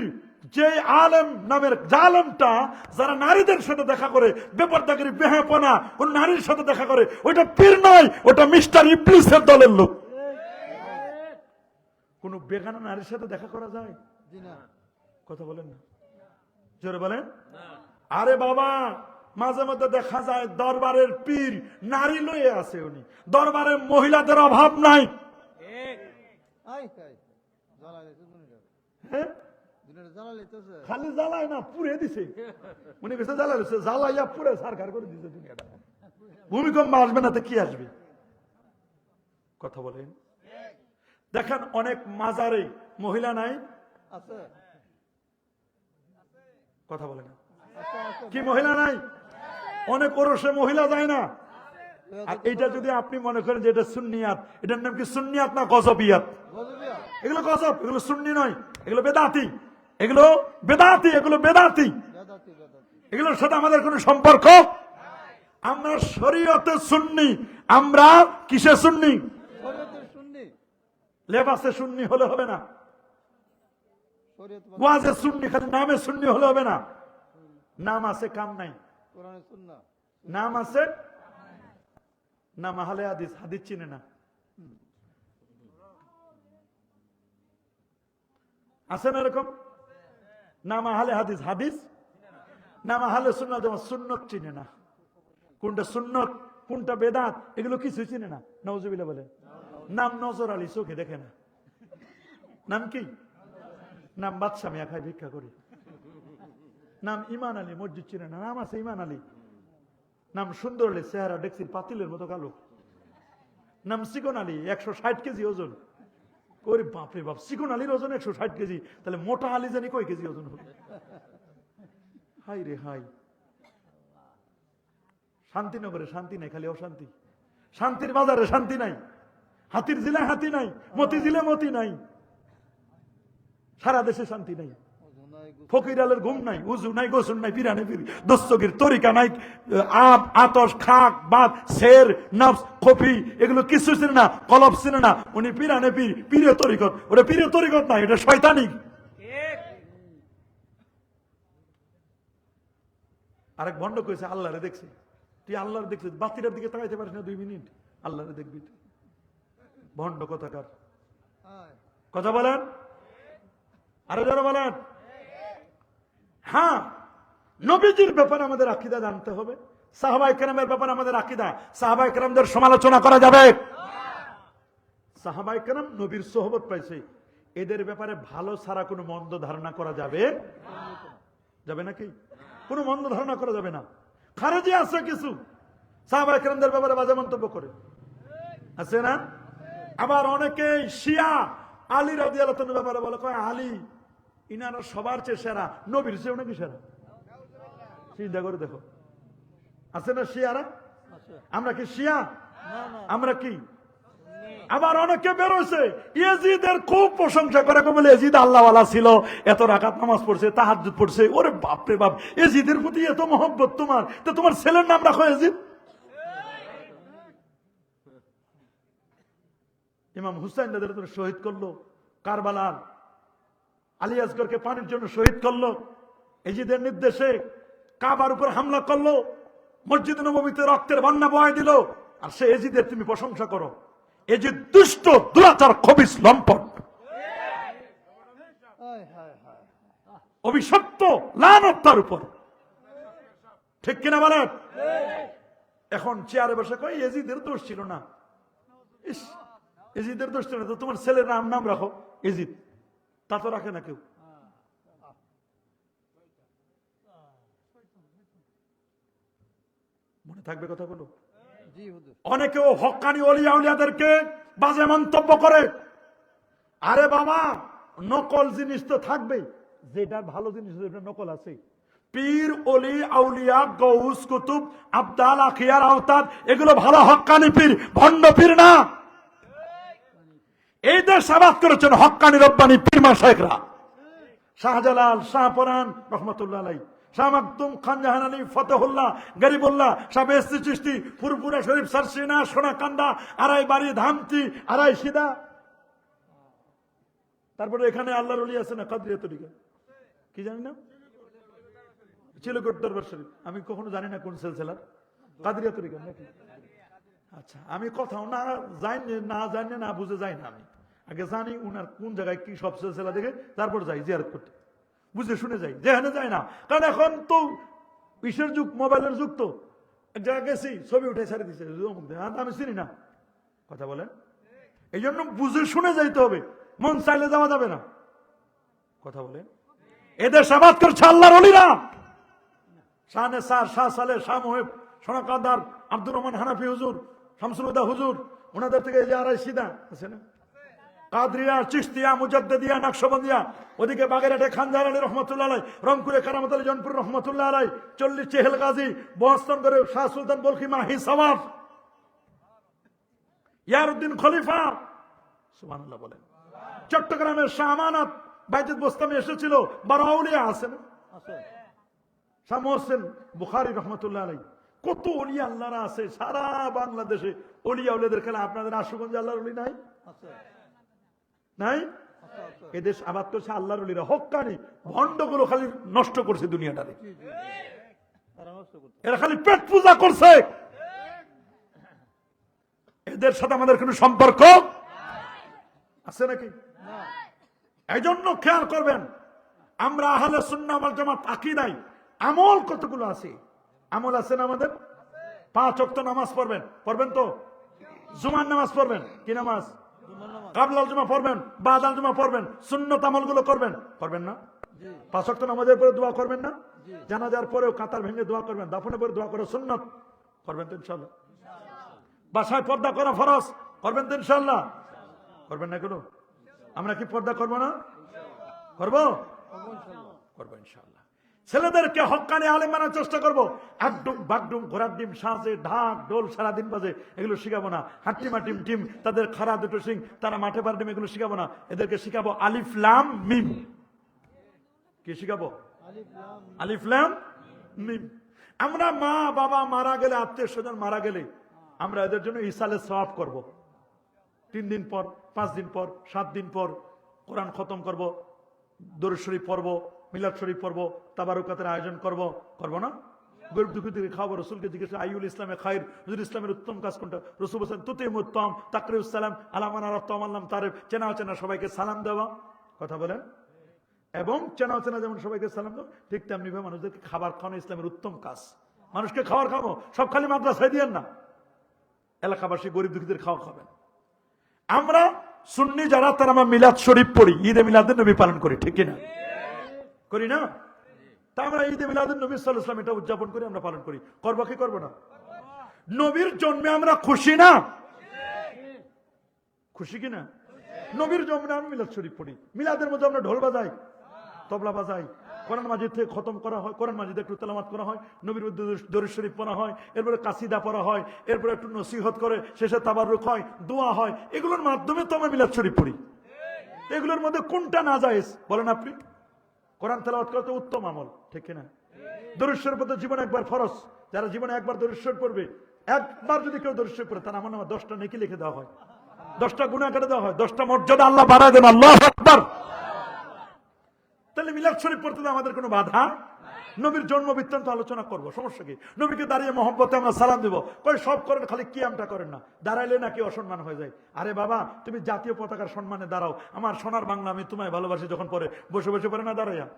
যে আলেম নামের জালেমটা, যারা নারীদের সাথে দেখা করে, বেপরদাগিরি, বেহাপনা, ও নারীর সাথে দেখা করে, ওইটা পীর নয়, ওটা মিস্টার ইবলিসের দলের লোক। কোন বেগানা নারীর সাথে দেখা করা যায়? জি না। কথা বলেন না, জোরে বলেন। আরে বাবা, মাঝে মধ্যে দেখা যায় দরবারের পীর নারী লয়ে আছে, উনি দরবারে মহিলাদের অভাব নাই। I high. জ্বালাইতেছে দুনিয়া। হ্যাঁ, দুনিয়া জ্বালাইতেছে। খালি জ্বালায় না, পুড়ে দিছে। উনি কেছে জ্বালাইছে, জ্বালাইয়া পুড়ে সারকার করে দিছে দুনিয়াটা। ভূমিকম্প আসবে না তো কি আসবে? কথা বলেন। দেখেন অনেক মাজারে মহিলা নাই, আছে। কথা বলে না, আছে, আছে। কি মহিলা নাই? অনেক ওরসে মহিলা যায় না। আর এইটা যদি আপনি মনে করেন যে এটা সুন্নিয়াত, এটার নাম কি সুন্নিয়াত না গজবিয়াত? গজবিয়া। এগুলো গজব, এগুলো সুন্নি নয়, এগুলো বেদাতি, এগুলো বেদাতি, এগুলো বেদাতি। বেদাতি, বেদাতি। এগুলোর সাথে আমাদের কোনো সম্পর্ক। আমরা শরীয়তে সুন্নি, আমরা কিসে সুন্নি? শরীয়তের সুন্নি। লেবাসে সুন্নি হলে হবে না, শরীয়ত মানে ওয়াজে সুন্নি, খালি নামে সুন্নি হলে হবে না। নাম আছে, কাম নাই। কোরআনের সুন্নাহ। নাম আছে, নাম আহলে হাদিস, হাদিস চিনে না। আছে না এরকম? নাম আহলে হাদিস, হাদিস। নাম আহলে সুন্নাত জামাত, সুন্নত চিনে না। কোনটা সুন্নত, কোনটা বেদাত, এগুলো কিছু চিনে না। নাউজুবিল্লাহ বলে। নাম নজর আলী, চোখে দেখে না। নাম কি? নাম বাদশা মিয়া, খাই ভিক্ষা করি। নাম ইমান আলী, মসজিদ চিনে না। নাম আছে ইমান আলী। নাম সুন্দর আলী, চেহারা ডেক্সির পাতিলের মতো কালো। নাম সিকন আলী, 160 কেজি ওজন। ওরে বাপরে বাপ, সিকন আলীর ওজন 160 কেজি, তাহলে মোটা আলী জানি কয় কেজি ওজন হবে? হাই রে হাই। শান্তিনগরে শান্তি নাই, খালি অশান্তি। শান্তির বাজারে শান্তি নাই। হাতির জিলায় হাতি নাই, মতি জিলে মতি নাই, সারা দেশে শান্তি নাই, ফকির আলের ঘুম নাই, উজু নাই, গোসল নাই, পিরানে পিরি, দস্তগির তরিকা নাই, আপ আতস খাক বাদ শের নফস খফি এগুলো কিছু ছিল না, কলব ছিল না। উনি পিরানে পীর, পীরে তরিকত। ওটা পীরে তরিকত নাই, এটা শয়তানি। আরেক ভণ্ড কইছে আল্লাহরে দেখছে। তুই আল্লাহরে দেখছিস, বাতিটার দিকে তাকাইতে পারিস না 2 মিনিট, আল্লাহরে দেখবি তুই? ভণ্ড কথাকার কথা বলেন, আরো যারা বলেন। হ্যাঁ, নবীজির ব্যাপারে আমাদের আকীদা জানতে হবে, সাহাবায়ে কেরামের ব্যাপারে আমাদের আকীদা। সাহাবায়ে কেরামদের সমালোচনা করা যাবে? সাহাবায়ে কেরাম নবীর সোহবত পাইছে, এদের ব্যাপারে ভালো ছাড়া কোনো মন্দ ধারণা করা যাবে? যাবে নাকি? কোনো মন্দ ধারণা করা যাবে না। খারেজি আছে কিছু সাহাবায়ে কেরামদের ব্যাপারে বাজে মন্তব্য করে, আছে না? আবার অনেকে শিয়া আলী রাদিয়াল্লাহু তাআলার ব্যাপারে বলে, কয় আলী ইনারা সবার চেয়ে সেরা, নবীর চেয়েও নাকি সেরা। চিন্তা করে দেখো, আছে না শিয়ারা? আমরা কি শিয়া? আমরা কি? আবার অনেকে বেরোছে ইয়াজিদের খুব প্রশংসা করে, বলে ইয়াজিদ আল্লাহওয়ালা ছিল, এত রাকাত নামাজ পড়ছে, তাহাজ্জুদ পড়ছে। ওরে বাপ রে বাপ, ইয়াজিদের প্রতি এত মহব্বত তোমার, তো তোমার ছেলের নাম রাখো ইয়াজিদ। ইমাম হুসাইন রাদিয়াল্লাহু তাআলা শহীদ করলো কারবালার, আলী আসগরকে পানির জন্য শহীদ করলো, ইয়াজিদের নির্দেশে কাবার উপর হামলা করলো, মসজিদ নববীতে রক্তের বন্যা বহায় দিল, আর সে ইয়াজিদের তুমি প্রশংসা করো? এই যে দুষ্ট দুরাচার খবিস লম্পট অভিশপ্ত লানত তার উপর, ঠিক কিনা বলেন? এখন চেয়ারে বসে কয় ইয়াজিদের দোষ ছিল না। ইস, ইয়াজিদের দোষ ছিল না তো তোমার ছেলের নাম রাখো ইয়াজিদ, তা তো রাখে না কেউ। মনে থাকবে কথাগুলো? অনেকেও হক্কানি ওলিয়া উলিয়াদেরকে বাজে মন্তব্য করে। আরে বাবা, নকল জিনিস তো থাকবে, যেটা ভালো জিনিস যেটা নকল আছে। পীর ওলি আউলিয়া গৌস কুতুব আবদাল আখিয়ার আওতাদ এগুলো ভালো হক্কানি পীর, ভণ্ড পীর না। এই দেশ আবাদ করেছেন হক্কানি রব্বানি পীর মাশায়েখরা। শাহজালাল, শাহপরান রহমতুল্লাহ আলাইহি, শাহ মাকতুম, খান জাহান আলী, ফতেহুল্লাহ, গরিবুল্লাহ, শাহ বেহেশতি চিশতি, ফুরফুরা শরীফ, সারসিনা, সোনাকান্দা, আড়াই বাড়ি, ধামতি, আড়াই সিদা। তারপরে এখানে আল্লাহর ওলি আছে না কাদরিয়া তরিকা, কি জানি না, চিলকোট দরবার শরীফ। আমি কখনো জানি না কোন সিলসিলার, কাদরিয়া তরিকা নাকি? আচ্ছা, আমি কোথাও না জানি না বুঝে যাই না। আমি আগে জানি উনার কোন জায়গায় কি সব সিলসিলা দেখে, তারপর যাই জিয়ারত করতে, বুঝে শুনে যাই, যেখানে যায় না। কারণ এখন তো ইসের যুগ, মোবাইলের যুগ, তো এক জায়গায় গেছি ছবি উঠে ছাড়ি দিচ্ছে, আমি চিনি না। কথা বলেন, এই জন্য বুঝে শুনে যাইতে হবে, মন চাইলে যাওয়া যাবে না। কথা বলেন, এদের সাবাদ করছে আল্লাহর ওলিরা। শাহ নেসার, শাহ সালে, শাহ মোহেব, সোনাকান্দার, আব্দুর রহমান হানাফি হুজুর, শামসুল হুদা হুজুর, ওনাদের থেকে যে আড়াই সিদা আছে না, কাদরিয়া, চিশতিয়া, মুজাদ্দিদিয়া, নকশবন্দিয়া, ওদিকে বাগেরহাটে খান জাহান আলী রহমতুল্লাহ আলাই, রংপুরে কারামত আলী জনপুর রহমতুল্লাহ আলাই, 40 চেহেল গাজী, বহস্তন করে শাহ সুলতান বলখি মাহি সওয়াব, ইয়ারউদ্দিন খলিফা, সুবহানাল্লাহ বলেন। চট্টগ্রামের শাহ আমানত বাইতুল বোস্তামি এসেছিল, 12 আউলিয়া আছে না, শাহ মোহসেন বুখারী রহমতুল্লাহ আলাই। কত ওলিয়া আল্লাহরা আছে সারা বাংলাদেশে। ওলিয়া উলিয়াদের খেলা আপনাদের আশুগঞ্জে আল্লাহর ওলি নাই? নাই? এদেশ আবাদ করছে আল্লাহর ওলিরা, হক্কানি ভণ্ডগুলো খালি নষ্ট করছে দুনিয়াটারে। এরা খালি পেট পূজা করছে, এদের সাথে আমাদের কোনো সম্পর্ক আছে নাকি? এই জন্য খেয়াল করবেন, আমরা আহলে সুন্নাহ ওয়াল জামাত আকীদায় আমল কতগুলো আছে? আমল আছে না আমাদের? 5 ওয়াক্ত নামাজ পড়বেন তো? জুমার নামাজ পড়বেন, কি নামাজ? কাবলাল জুমা পড়বেন, বাদাল জুমা পড়বেন, সুন্নত আমলগুলো করবেন না? 5 ওয়াক্ত নামাজের পরে দোয়া করবেন না? জানাজার পরেও কাতার ভেঙে দোয়া করবেন, দাফনের পরে দোয়া করে সুন্নত করবেন তো ইনশাআল্লাহ? বাসায় পর্দা করা ফরজ করবেন তো ইনশাআল্লাহ? করবেন না কেন? আমরা কি পর্দা করবো না? করবো ইনশাআল্লাহ। ছেলেদেরকে হক্কানি আলেম বানানোর চেষ্টা করবো। একডুম বাগডুম ঘোড়ার ডিম সাজে ঢাক ঢোল সারাদিন বাজে, এগুলো শিখাবো না। হাট্টিমা টিম টিম তাদের খাড়া দুটো সিং, তারা মাঠে পার ডিম, এগুলো শিখাবো না। এদেরকে শিখাবো আলিফ লাম মিম। কি শিখাবো? আলিফ লাম মিম। আমরা মা বাবা মারা গেলে, আত্মীয় স্বজন মারা গেলে আমরা এদের জন্য ইসালে সওয়াব করব। 3 দিন পর, 5 দিন পর, 7 দিন পর কোরআন খতম করব, দরুদ শরীফ পড়ব, মিলাদ শরীফ পড়ব, তাবারুকাতের আয়োজন করব না? গরিব দুঃখীদেরকে খাওয়াবো। রসুলকে জিজ্ঞেস আইউল ইসলামে খাইর, হুজুর ইসলামের উত্তম কাজ কোনটা? রসুল বলেন তুতিম উত্তম তাকরিউস সালাম আলামান আরাফতা আল্লাম তারিফ, চেনা অচেনা সবাইকে সালাম দেওয়া। কথা বলেন। এবং চেনা অচেনা যেমন সবাইকে সালাম দাও, ঠিক তেমনি ভাবে মানুষদেরকে খাবার খাওয়ানো ইসলামের উত্তম কাজ। মানুষকে খাবার খাবো, সব খালি মাদ্রাসায় দিয়েন না, এলাকাবাসী গরিব দুঃখীদের খাওয়া খাবেন। আমরা সুন্নি যারা, তারা আমরা মিলাদ শরীফ পড়ি, ঈদে মিলাদুন নবী পালন করি, ঠিক কিনা? করি না? তা আমরা ঈদে মিলাদুন নবী সাল্লাল্লাহু আলাইহি ওয়াসাল্লাম এটা উদযাপন করি, আমরা পালন করি। করবো কি করবো না? নবীর জন্মে আমরা খুশি না? খুশি কিনা? নবীর জন্মে আমরা মিলাদ শরীফ পড়ি, মিলাদের মধ্যে আমরা ঢোল বাজাই, তবলা বাজাই, কোরআন মাজিদ থেকে খতম করা হয়, কোরআন মাজিদে একটু তেলাওয়াত করা হয়, নবীর দরুদ শরীফ পড়া হয়, এরপরে কাসিদা পড়া হয়, এরপরে একটু নসিহত করে, শেষে তাবাররুক হয়, দোয়া হয়। এগুলোর মাধ্যমে তো আমরা মিলাদ শরীফ পড়ি। এগুলোর মধ্যে কোনটা নাজায়েজ বলেন আপনি? কোরআন তেলাওয়াত করা তো উত্তম আমল, ঠিক কিনা? দরুদ শরীফ তো জীবনে একবার ফরজ। যারা জীবনে একবার দরুদ শরীফ পড়বে, একবার যদি কেউ দরুদ শরীফ পড়ে, তার আমার নামে 10টা নেকি লিখে দেওয়া হয়, 10টা গুনাহ কেটে দেওয়া হয়, 10টা মর্যাদা আল্লাহ বাড়ায় দেন। আল্লাহু আকবার। তাহলে মিলাদ শরীফ পড়তে আমাদের কোনো বাধা? নবীর জন্ম বৃত্তান্ত আলোচনা করবো, সমস্যা কি? নবীকে দাঁড়িয়ে মহব্বতে আমরা সালাম দিব, কই সব করেন, খালি কিয়ামটা করেন না। দাঁড়াইলে নাকি অসম্মান হয়ে যায়। আরে বাবা, তুমি জাতীয় পতাকার সম্মানে দাঁড়াও। আমার সোনার বাংলা আমি তোমায় ভালোবাসি যখন পরে, বসে বসে পড়ে না দাঁড়াইয়া?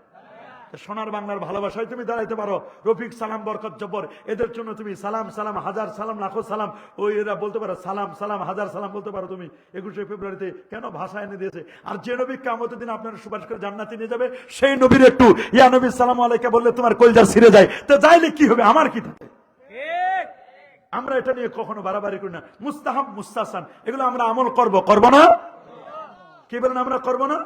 সোনার বাংলার ভালোবাসায় তুমি দাঁড়াইতে পারো। রফিক সালাম বরকত জব্বর, এদের জন্য তুমি সালাম সালাম হাজার সালাম লাখো সালাম, ওই এরা বলতে পারো সালাম সালাম হাজার সালাম বলতে পারো তুমি। 21শে ফেব্রুয়ারিতে কেন ভাষা এনে দিয়েছে? আর যে নবী কিয়ামতের দিন আপনার সুপারিশ করে জান্নাতে নিয়ে যাবে, সেই নবীর একটু ইয়া নবী সালাম আলাইকা বললে তোমার কলজা ছিঁড়ে যায়। তো যাইলে কি হবে? আমার কি থাকে? আমরা এটা নিয়ে কখনো বাড়াবাড়ি করি না। মুস্তাহাব মুস্তাহসান এগুলো আমরা আমল করব না? কি বলেন? আমরা করব না?